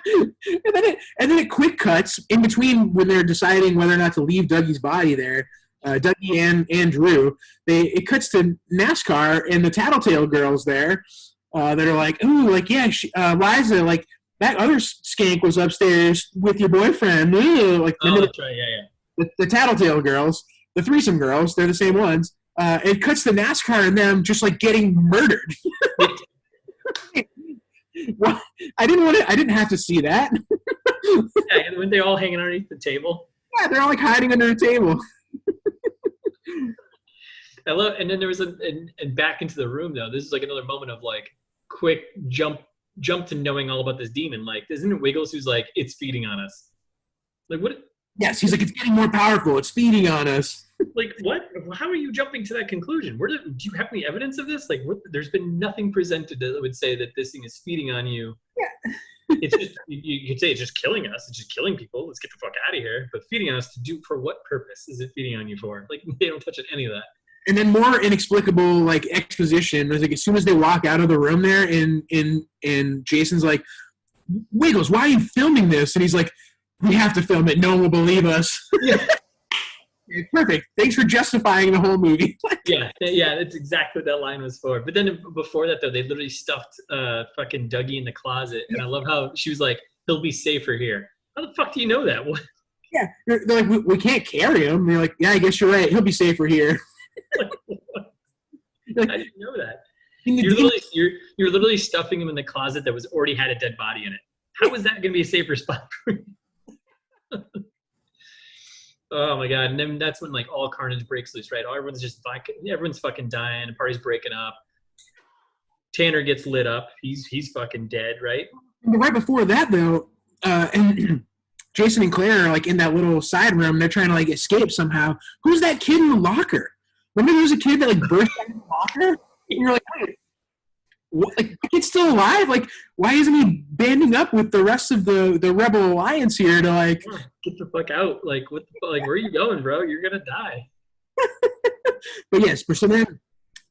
and then it quick cuts in between when they're deciding whether or not to leave Dougie's body there. Dougie and Drew. It cuts to NASCAR and the Tattletale girls there that are like, ooh, like yeah, Liza, like that other skank was upstairs with your boyfriend. Ooh. Like that's right, yeah. The Tattletale girls, the threesome girls, they're the same ones. It cuts to NASCAR and them just like getting murdered. Well, I didn't have to see that. Yeah, when they're all hanging underneath the table. Yeah, they're all like hiding under the table. I love, and then there was and back into the room though. This is like another moment of like quick jump to knowing all about this demon. Like, isn't it Wiggles who's like, it's feeding on us? Like what? Yes, he's like, it's getting more powerful. It's feeding on us. Like what? How are you jumping to that conclusion? Do you have any evidence of this? Like, there's been nothing presented that would say that this thing is feeding on you. Yeah. It's just you could say it's just killing us. It's just killing people. Let's get the fuck out of here. But feeding on us for what purpose is it feeding on you for? Like they don't touch any of that. And then more inexplicable like exposition was like as soon as they walk out of the room there, and Jason's like, Wiggles, why are you filming this? And he's like, we have to film it. No one will believe us. Yeah. Perfect. Thanks for justifying the whole movie. Yeah, that's exactly what that line was for. But then before that, though, they literally stuffed fucking Dougie in the closet, and I love how she was like, "He'll be safer here." How the fuck do you know that? What? Yeah, they're like, we can't carry him. They're like, yeah, I guess you're right. He'll be safer here. Like, I didn't know that. You're literally stuffing him in the closet that was already had a dead body in it. How is that going to be a safer spot for you? Oh my god! And then that's when like all carnage breaks loose, right? Everyone's fucking dying. The party's breaking up. Tanner gets lit up. He's fucking dead, right? But right before that, though, and Jason and Claire are like in that little side room. They're trying to like escape somehow. Who's that kid in the locker? Remember, there was a kid that like burst out of the locker, and you're like, wait, what? Like, the kid's still alive? Like, why isn't he banding up with the rest of the Rebel Alliance here to like get the fuck out? Like, what? Like, where are you going, bro? You're gonna die. But yes, so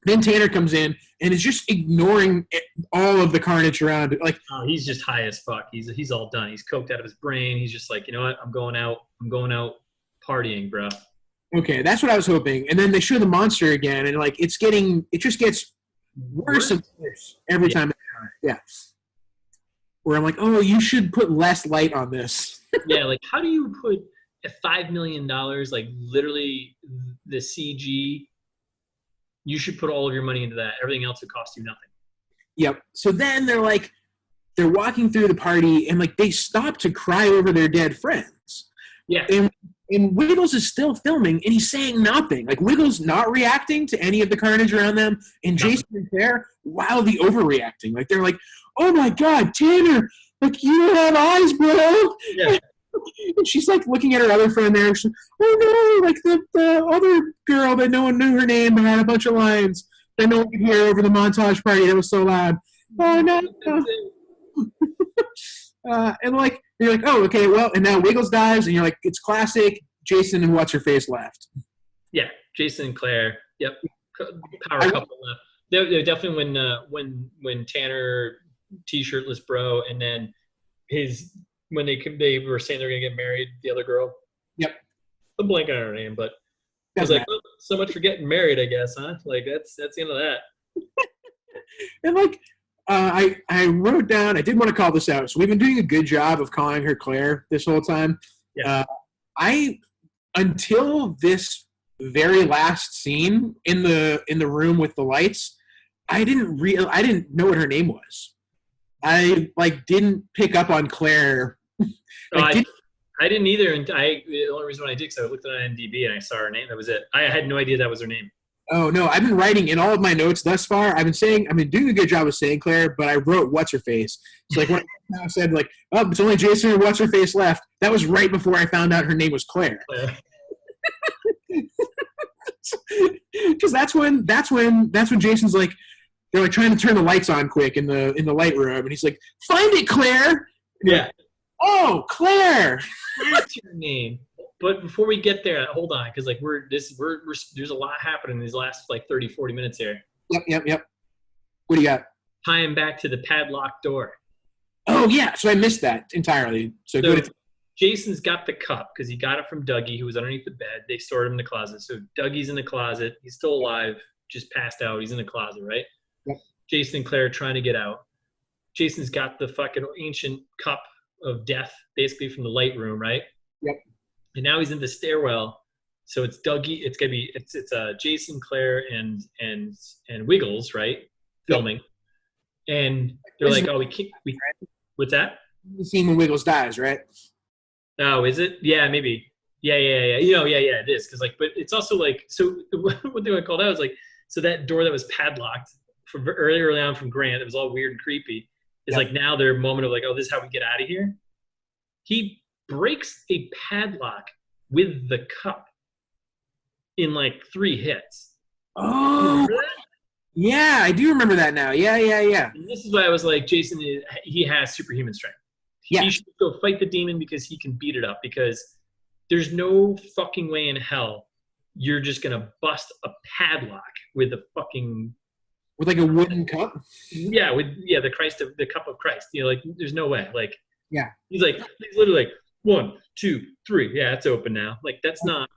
then Tanner comes in and is just ignoring all of the carnage around it. Like, oh, he's just high as fuck. He's all done. He's coked out of his brain. He's just like, you know what? I'm going out partying, bro. Okay, that's what I was hoping. And then they show the monster again, and like it just gets worse and worse every time. Yeah. Where I'm like, oh, you should put less light on this. Yeah, like how do you put $5 million, like literally the CG? You should put all of your money into that. Everything else would cost you nothing. Yep. So then they're walking through the party, and like they stop to cry over their dead friends. Yeah. And Wiggles is still filming, and he's saying nothing. Like, Wiggles not reacting to any of the carnage around them, and Jason and Claire wildly overreacting. Like, they're like, oh, my God, Tanner, like, you don't have eyes, bro. Yeah. And she's, like, looking at her other friend there. She's like, oh, no, like, the other girl that no one knew her name but had a bunch of lines that no one could hear over the montage party that was so loud. Oh, no. And like you're like, oh, okay, well, and now Wiggles dies, and you're like, it's classic. Jason and what's her face left. Yeah, Jason and Claire. Yep, power couple left. They're definitely when Tanner t-shirtless bro, and then when they were saying they're gonna get married, the other girl. Yep, I'm blanking on her name, but I was like, well, so much for getting married, I guess, huh? Like that's the end of that. And like. I wrote down, I did want to call this out. So we've been doing a good job of calling her Claire this whole time. Yeah. Until this very last scene in the room with the lights, I didn't know what her name was. I like didn't pick up on Claire. I didn't either, and the only reason why I did because I looked at IMDb and I saw her name. That was it. I had no idea that was her name. Oh, no, I've been writing in all of my notes thus far. I've been doing a good job of saying Claire, but I wrote what's-her-face. So, like, when I said, like, oh, it's only Jason and what's-her-face left, that was right before I found out her name was Claire. Because that's when Jason's like, they're like trying to turn the lights on quick in the light room, and he's like, find it, Claire! Yeah. Like, oh, Claire! That's your name. But before we get there, hold on, because like there's a lot happening in these last like 30, 40 minutes here. Yep. What do you got? Tying back to the padlocked door. Oh yeah, so I missed that entirely. So good. Jason's got the cup because he got it from Dougie, who was underneath the bed. They stored him in the closet. So Dougie's in the closet. He's still alive, just passed out. He's in the closet, right? Yep. Jason and Claire are trying to get out. Jason's got the fucking ancient cup of death, basically from the light room, right? Yep. And now he's in the stairwell, so it's Dougie. It's Jason, Claire, and Wiggles, right? Filming, and they're like, "Oh, we can't." What's that? The scene when Wiggles dies, right? Oh, is it? Yeah, maybe. Yeah. It is because but it's also like so. One thing I called out was like, so that door that was padlocked from earlier on from Grant, it was all weird and creepy. It's like now their moment of like, oh, this is how we get out of here. He breaks a padlock with the cup in like 3 hits. Oh, yeah, I do remember that now. Yeah. And this is why I was like, Jason, he has superhuman strength. Yeah. He should go fight the demon because he can beat it up because there's no fucking way in hell you're just going to bust a padlock with a fucking... With like a wooden cup? Yeah, the cup of Christ. You know, like, there's no way. Like, yeah. He's literally like, 1, 2, 3. Yeah, it's open now. Like, that's not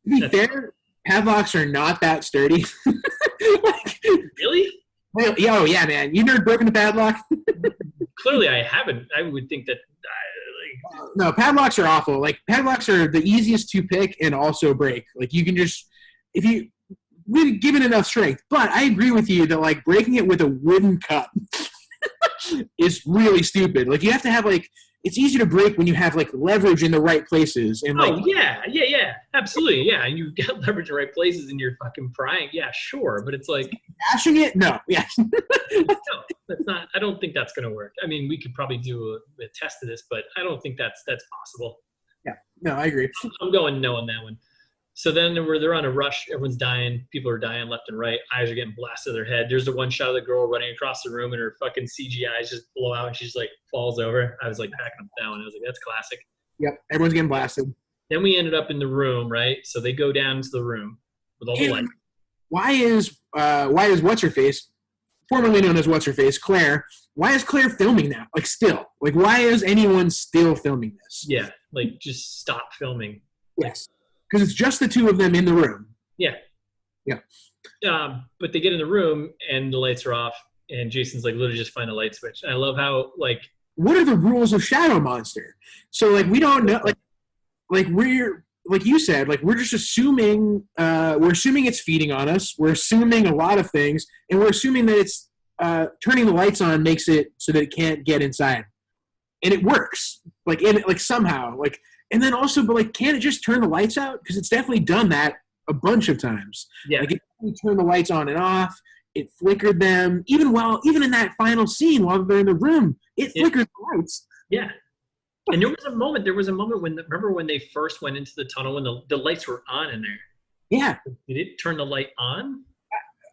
To be That's fair, padlocks are not that sturdy. Like, really. well, oh yeah, man. You never broken a padlock? Clearly, I haven't. I would think that. No, padlocks are awful. Like padlocks are the easiest to pick and also break. Like you can just if you really give it enough strength. But I agree with you that like breaking it with a wooden cup is really stupid. Like you have to have like it's easy to break when you have like leverage in the right places and like Oh yeah, absolutely, yeah. And you've got leverage in the right places, and you're fucking prying. Yeah, sure, but it's like bashing it. No, yeah, no, that's not. I don't think that's going to work. I mean, we could probably do a test of this, but I don't think that's possible. yeah. No, I agree. I'm going no on that one. So then they're on a rush. Everyone's dying. People are dying left and right. Eyes are getting blasted to their head. There's the one shot of the girl running across the room, and her fucking CGI just blow out, and she just like falls over. I was like backing up down. I was like, that's classic. Yep, everyone's getting blasted. Then we ended up in the room, right? So they go down into the room with all the lights. Why is what's her face, formerly known as what's her face, Claire? Why is Claire filming now? Like still, like why is anyone still filming this? Yeah, like just stop filming. Yes, because it's just the two of them in the room. Yeah. Yeah. But they get in the room and the lights are off, and Jason's like, literally just find a light switch. And I love how like. What are the rules of Shadow Monster? So like we don't know like we're like you said like we're just assuming we're assuming it's feeding on us. We're assuming a lot of things, and we're assuming that it's turning the lights on makes it so that it can't get inside, and it works like somehow like. And then also, but like, can't it just turn the lights out? Because it's definitely done that a bunch of times. Yeah. Like, it turned the lights on and off. It flickered them. Even in that final scene while they're in the room, it flickered the lights. Yeah. And there was a moment when, remember when they first went into the tunnel when the lights were on in there? Yeah. Did it turn the light on?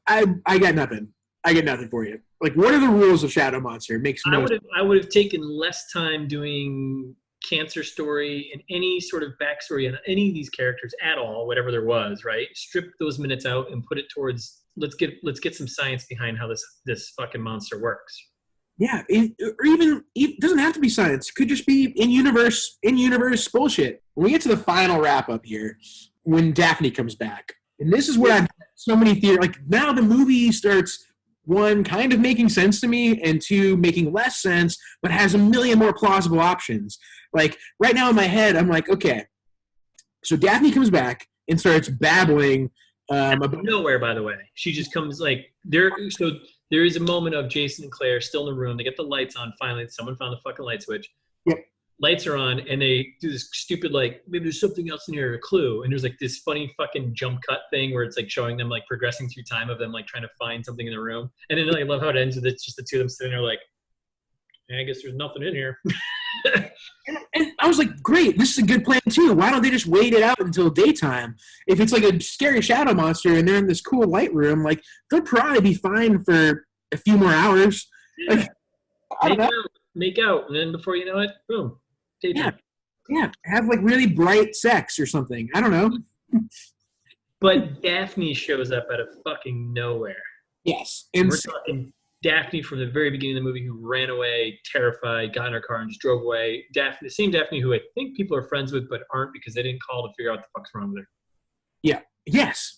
I got nothing. I got nothing for you. Like, what are the rules of Shadow Monster? It makes no sense. I would have taken less time doing cancer story and any sort of backstory on any of these characters at all, whatever there was, right? Strip those minutes out and put it towards let's get some science behind how this fucking monster works. Yeah, or even it doesn't have to be science. It could just be in universe bullshit. When we get to the final wrap up here, when Daphne comes back, and this is where I've so many theories. Like now the movie starts. One, kind of making sense to me, and two, making less sense, but has a million more plausible options. Like, right now in my head, I'm like, okay, so Daphne comes back and starts babbling. About nowhere, by the way. She just comes, like, there is a moment of Jason and Claire still in the room. They get the lights on, finally. Someone found the fucking light switch. Yep. Lights are on, and they do this stupid, like, maybe there's something else in here, a clue. And there's, like, this funny fucking jump cut thing where it's, like, showing them, like, progressing through time of them, like, trying to find something in the room. And then I love how it ends with it's just the two of them sitting there, like, I guess there's nothing in here. and I was like, great, this is a good plan, too. Why don't they just wait it out until daytime? If it's, like, a scary shadow monster and they're in this cool light room, like, they'll probably be fine for a few more hours. Yeah. Like, I don't know. Make out, and then before you know it, boom. Daytime. Yeah, have like really bright sex or something. I don't know. But Daphne shows up out of fucking nowhere. Yes. And we're talking Daphne from the very beginning of the movie who ran away, terrified, got in her car and just drove away. Daphne, the same Daphne who I think people are friends with but aren't because they didn't call to figure out what the fuck's wrong with her. Yeah. Yes.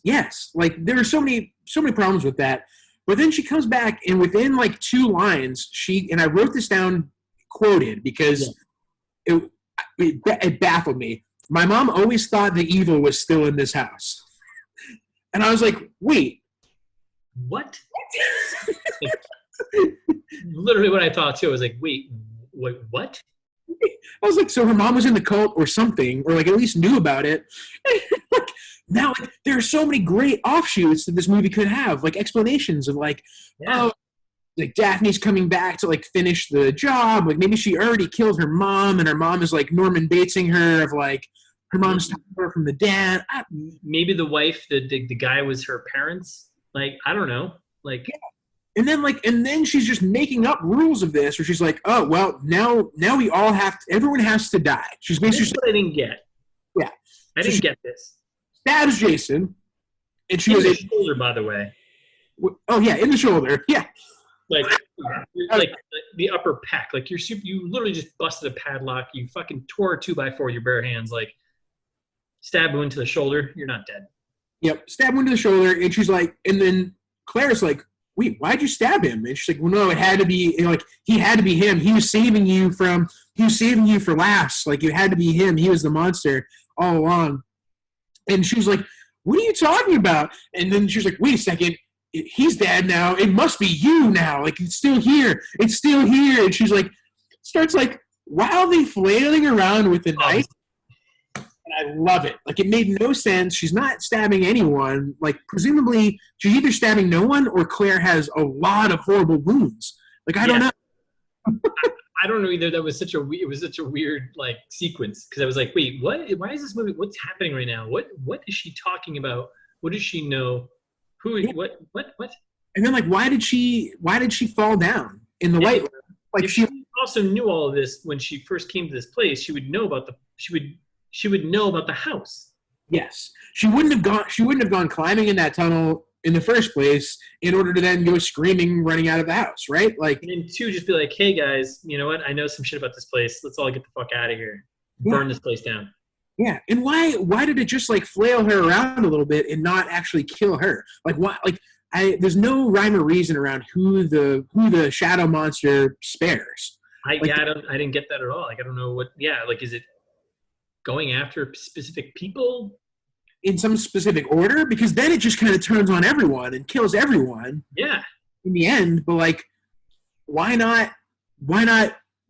Like there are so many problems with that. But then she comes back and within like 2 lines, and I wrote this down quoted because it baffled me. My mom always thought the evil was still in this house. And I was like, wait. What? Literally what I thought too. I was like, wait, what? I was like, so her mom was in the cult or something, or like at least knew about it. Like, now like, there are so many great offshoots that this movie could have, like explanations of like, oh, like Daphne's coming back to like finish the job. Like maybe she already killed her mom, and her mom is like Norman Batesing her of like her mom's taking her from the dad. Maybe the wife, the guy was her parents. Like I don't know. Like. Yeah. And then she's just making up rules of this, where she's like, "Oh well, now we all have to. Everyone has to die." She's basically. This is what I didn't get. Yeah, I didn't get this. Stabs Jason, and she was in the shoulder, by the way. Oh yeah, in the shoulder. Yeah, like the upper pack. Like you literally just busted a padlock. You fucking tore a 2x4 with your bare hands. Like Stab wound to the shoulder. You're not dead. Yep, stab wound to the shoulder, and she's like, and then Claire's like, wait, why'd you stab him? And she's like, well, no, it had to be, like, he had to be him. He was saving you for last. Like, it had to be him. He was the monster all along. And she was like, what are you talking about? And then she was like, wait a second, he's dead now. It must be you now. Like, it's still here. It's still here. And she's like, starts like wildly flailing around with the knife. And I love it. Like, it made no sense. She's not stabbing anyone. Like, presumably, she's either stabbing no one or Claire has a lot of horrible wounds. Like, I don't know. I don't know either. It was such a weird like sequence because I was like, wait, what? Why is this movie? What's happening right now? What is she talking about? What does she know? Who? Yeah. What? And then like, why did she fall down in the white room? Like, if she also knew all of this when she first came to this place, she would know about the house. Yes, she wouldn't have gone climbing in that tunnel in the first place in order to then go screaming, running out of the house, right? Like, and then two, just be like, hey guys, you know what? I know some shit about this place. Let's all get the fuck out of here. Burn this place down. Yeah, and why did it just like flail her around a little bit and not actually kill her? Like, why? Like, there's no rhyme or reason around who the shadow monster spares. I didn't get that at all. Like, I don't know what. Yeah, like, is it going after specific people in some specific order? Because then it just kind of turns on everyone and kills everyone. Yeah. In the end, but like, why not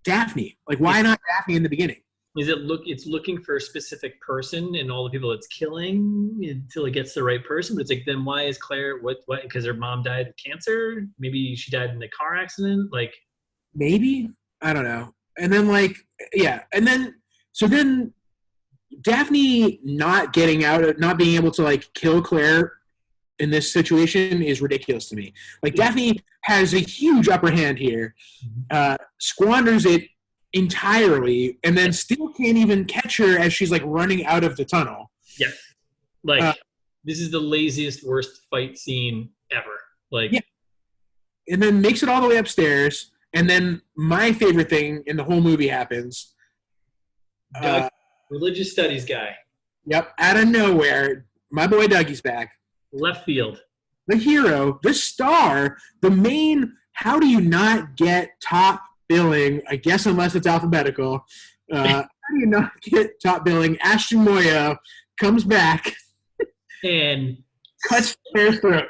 Daphne? Like, why not Daphne in the beginning? It's looking for a specific person and all the people it's killing until it gets the right person. But it's like, then why is Claire what? Because her mom died of cancer? Maybe she died in a car accident? Like, maybe, I don't know. And then like, yeah, and then so then Daphne not being able to like kill Claire in this situation is ridiculous to me. Like, Daphne has a huge upper hand here, squanders it entirely, and then still can't even catch her as she's like running out of the tunnel. Yeah, like this is the laziest, worst fight scene ever. Like, yeah. And then makes it all the way upstairs, and then my favorite thing in the whole movie happens. Religious studies guy. Yep, out of nowhere, my boy Dougie's back. Left field. The hero, the star, the main. How do you not get top billing? I guess unless it's alphabetical. How do you not get top billing? Ashton Moyo comes back and cuts her throat.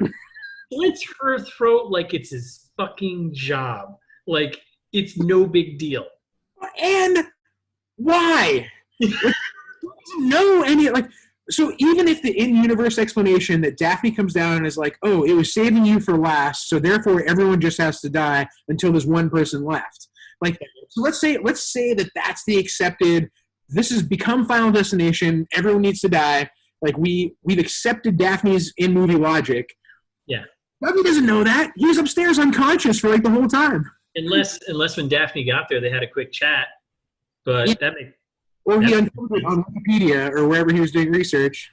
Slits her throat like it's his fucking job. Like, it's no big deal. And why? No, any like. So even if the in-universe explanation that Daphne comes down and is like, oh, it was saving you for last, so therefore everyone just has to die until there's one person left. Like, so let's say that that's the accepted. This has become Final Destination. Everyone needs to die. Like, we've accepted Daphne's in-movie logic. Yeah. Dougie doesn't know that. He was upstairs unconscious for like the whole time. Unless when Daphne got there, they had a quick chat. But yeah. Or he uncovered it on Wikipedia or wherever he was doing research.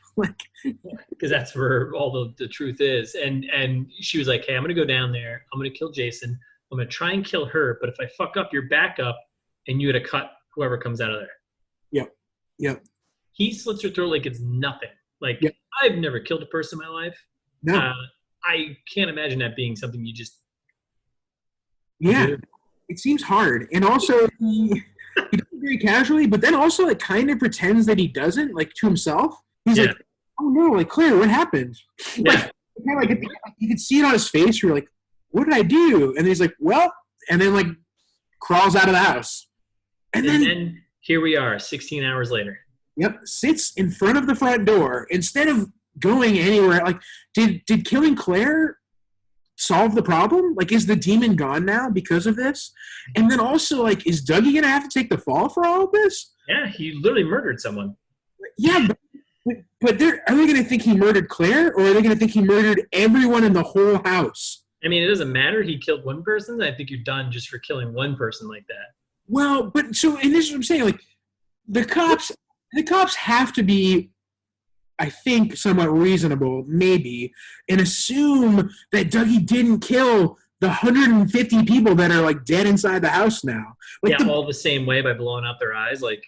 Because that's where all the truth is. And she was like, hey, I'm going to go down there. I'm going to kill Jason. I'm going to try and kill her. But if I fuck up, you're back up, and you got to cut whoever comes out of there. Yep. He slits her throat like it's nothing. Like, yep. I've never killed a person in my life. No. I can't imagine that being something you just do. It seems hard. And also, he does it very casually, but then also like kind of pretends that he doesn't, like, to himself. He's like, oh no, like, Claire, what happened? Yeah. Like you could see it on his face. You're like, what did I do? And he's like, well, and then like crawls out of the house. And then here we are 16 hours later. Yep. Sits in front of the front door instead of going anywhere. Like, did killing Claire solve the problem? Like, is the demon gone now because of this? And then also, like, is Dougie going to have to take the fall for all of this? Yeah, he literally murdered someone. Yeah, but are they going to think he murdered Claire, or are they going to think he murdered everyone in the whole house? I mean, it doesn't matter. He killed one person. I think you're done just for killing one person like that. Well, but so, and this is what I'm saying, like, the cops have to be, I think, somewhat reasonable, maybe, and assume that Dougie didn't kill the 150 people that are like dead inside the house now. Like Yeah, all the same way by blowing out their eyes. Like,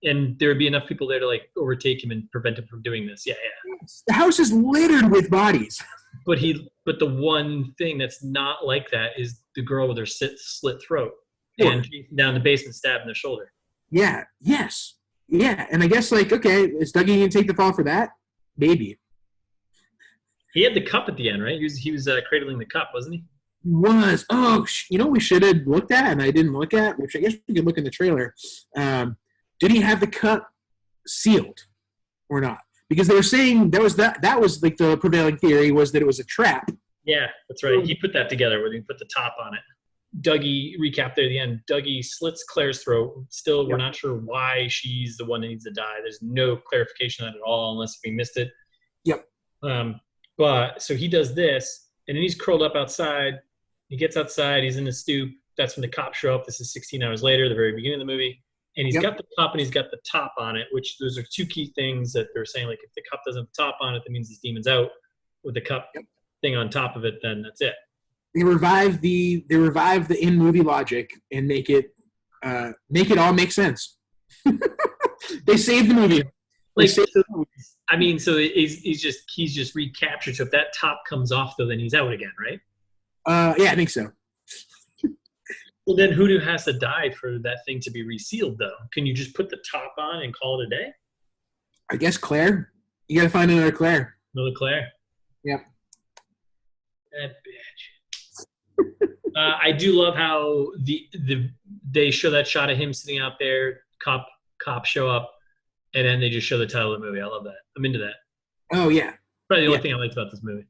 and there would be enough people there to like overtake him and prevent him from doing this. Yeah, yeah. the house is littered with bodies. But the one thing that's not like that is the girl with her slit throat Sure. and down the basement, stabbed in the shoulder. Yeah. Yes. Yeah. And I guess like, okay, is Dougie gonna take the fall for that? Maybe. He had the cup at the end, right? He was cradling the cup, wasn't he? He was. Oh, you know what we should have looked at and I didn't look at, which I guess we could look in the trailer. Did he have the cup sealed or not? Because they were saying that was like the prevailing theory was that it was a trap. Yeah, that's right. He put that together where he put the top on it. Dougie, recap there at the end, Dougie slits Claire's throat. Still, we're not sure why she's the one that needs to die. There's no clarification on that at all unless we missed it. Yep. But so he does this, and then he's curled up outside. He gets outside. He's in the stoop. That's when the cops show up. This is 16 hours later, the very beginning of the movie. And he's got the cup and he's got the top on it, which those are two key things that they're saying. Like if the cup doesn't have the top on it, that means this demon's out. With the cup thing on top of it, then that's it. They revive the in movie logic and make it all make sense. They saved the movie. I mean, so he's just recaptured. So if that top comes off, though, then he's out again, right? Yeah, I think so. Well, then who has to die for that thing to be resealed, though? Can you just put the top on and call it a day? I guess Claire. You got to find another Claire. Another Claire? Yep. That bitch. I do love how they show that shot of him sitting out there, cops show up, and then they just show the title of the movie. I love that. I'm into that. Oh, yeah. Probably the only thing I liked about this movie.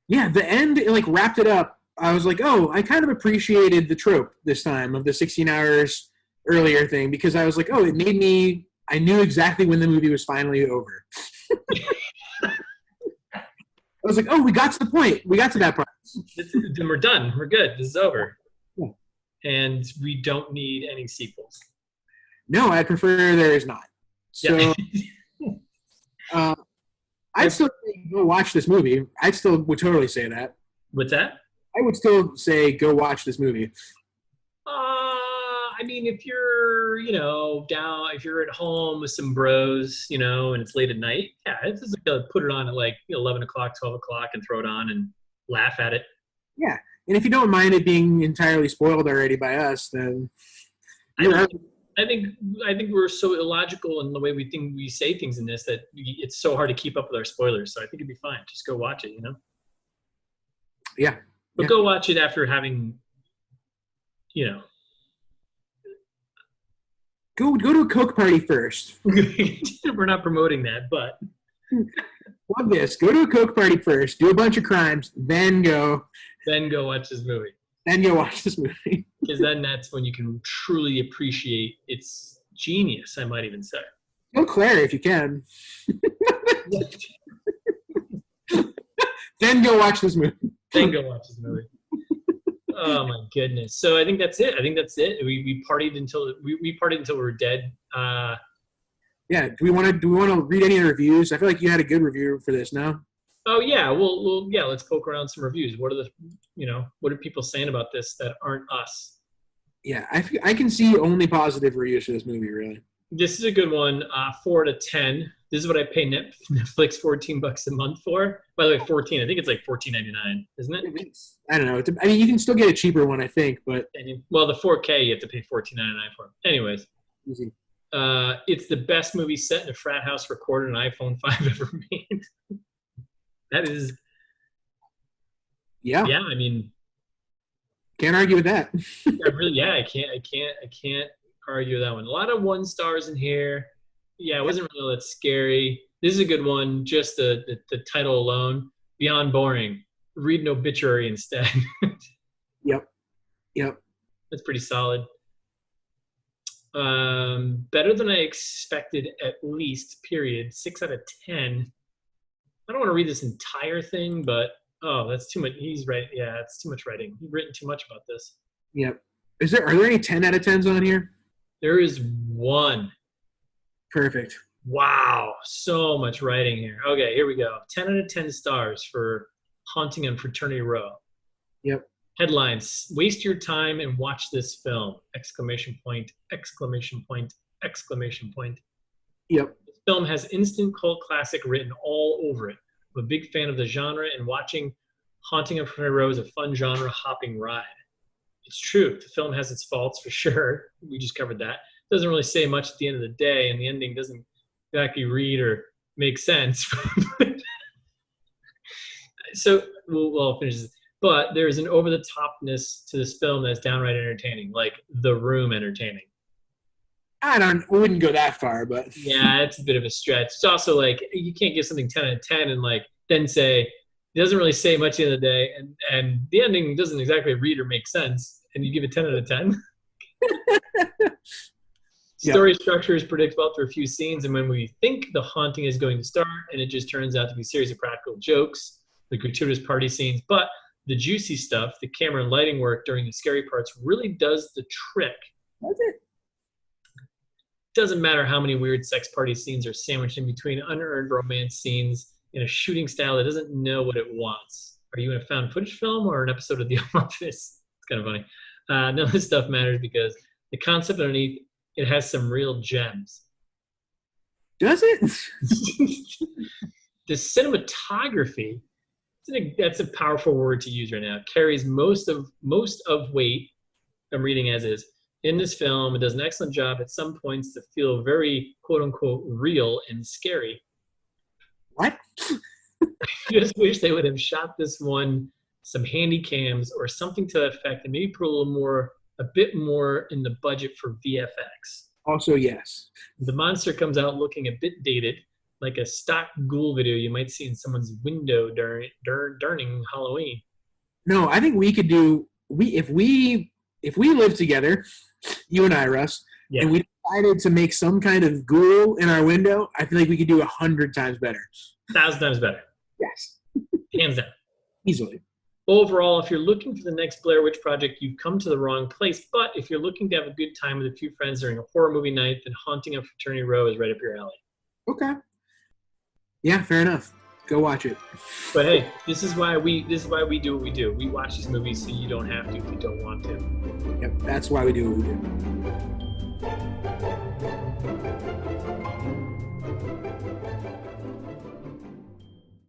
Yeah, the end, it like wrapped it up. I was like, oh, I kind of appreciated the trope this time of the 16 hours earlier thing because I was like, oh, it made me – I knew exactly when the movie was finally over. I was like, oh, we got to the point. We got to that part. Then we're done. We're good. This is over. Yeah. And we don't need any sequels. No, I prefer there is not. So I'd still say go watch this movie. I still would totally say that. What's that? I would still say go watch this movie. I mean, if you're, if you're at home with some bros, and it's late at night, yeah, it's just like put it on at like 11 o'clock, 12 o'clock and throw it on and laugh at it. Yeah. And if you don't mind it being entirely spoiled already by us, then I think we're so illogical in the way we say things in this that it's so hard to keep up with our spoilers. So I think it'd be fine. Just go watch it, Yeah. But go watch it after having, Go to a Coke party first. We're not promoting that, but love this. Go to a Coke party first. Do a bunch of crimes, then go watch this movie. Then go watch this movie. Because then that's when you can truly appreciate its genius, I might even say. Go Claire if you can. Then go watch this movie. Oh my goodness! So I think that's it. We partied until we were dead. Yeah. Do we want to read any reviews? I feel like you had a good review for this. No. Oh yeah. Well yeah. Let's poke around some reviews. What are people saying about this that aren't us? Yeah, I can see only positive reviews for this movie. Really. This is a good one. 4 out of 10. This is what I pay Netflix $14 a month for. By the way, 14. I think it's like $14.99, isn't it? I don't know. I mean, you can still get a cheaper one, I think, but the 4K you have to pay $14.99 for. Anyways, easy. It's the best movie set in a frat house recorded on iPhone 5 ever made. That is. Yeah. Yeah, I mean. Can't argue with that. I can't argue with that one. A lot of 1 stars in here. Yeah, it wasn't really that scary. This is a good one. Just the title alone. Beyond boring. Read an obituary instead. Yep. That's pretty solid. Better than I expected, at least, period. 6 out of 10. I don't want to read this entire thing, but that's too much. He's right. Yeah, it's too much writing. He's written too much about this. Yep. Are there any 10 out of 10s on here? There is 1. Perfect. Wow, so much writing here. Okay, here we go. 10 out of 10 stars for Haunting on Fraternity Row. Yep. Headlines: Waste your time and watch this film! Exclamation point! Exclamation point! Exclamation point! Yep. This film has instant cult classic written all over it. I'm a big fan of the genre, and watching Haunting of Fraternity Row is a fun genre hopping ride. It's true. The film has its faults for sure. We just covered that. Doesn't really say much at the end of the day, and the ending doesn't exactly read or make sense. So I'll finish this. But there's an over-the-topness to this film that's downright entertaining, like The Room entertaining. We wouldn't go that far, but Yeah, it's a bit of a stretch. It's also like you can't give something 10 out of 10 and like then say it doesn't really say much at the end of the day, and the ending doesn't exactly read or make sense, and you give it 10 out of 10. Story structure is predictable after a few scenes, and when we think the haunting is going to start, and it just turns out to be a series of practical jokes, the gratuitous party scenes, but the juicy stuff, the camera and lighting work during the scary parts really does the trick. Does it? Doesn't matter how many weird sex party scenes are sandwiched in between unearned romance scenes in a shooting style that doesn't know what it wants. Are you in a found footage film or an episode of The Office? It's kind of funny. None of this stuff matters because the concept underneath it has some real gems. Does it? The cinematography, that's a powerful word to use right now, carries most of weight, I'm reading as is, in this film. It does an excellent job at some points to feel very quote-unquote real and scary. What? I just wish they would have shot this one some handy cams or something to that effect, and maybe put a bit more in the budget for VFX. Also, yes. The monster comes out looking a bit dated, like a stock ghoul video you might see in someone's window during Halloween. No, I think we could do if we live together, you and I, Russ, and we decided to make some kind of ghoul in our window, I feel like we could do 100 times better. 1,000 times better. Yes. Hands down. Easily. Overall, if you're looking for the next Blair Witch Project, you've come to the wrong place. But if you're looking to have a good time with a few friends during a horror movie night, then Haunting of Fraternity Row is right up your alley. Okay. Yeah, fair enough. Go watch it. But hey, this is why we do what we do. We watch these movies so you don't have to if you don't want to. Yep, that's why we do what we do.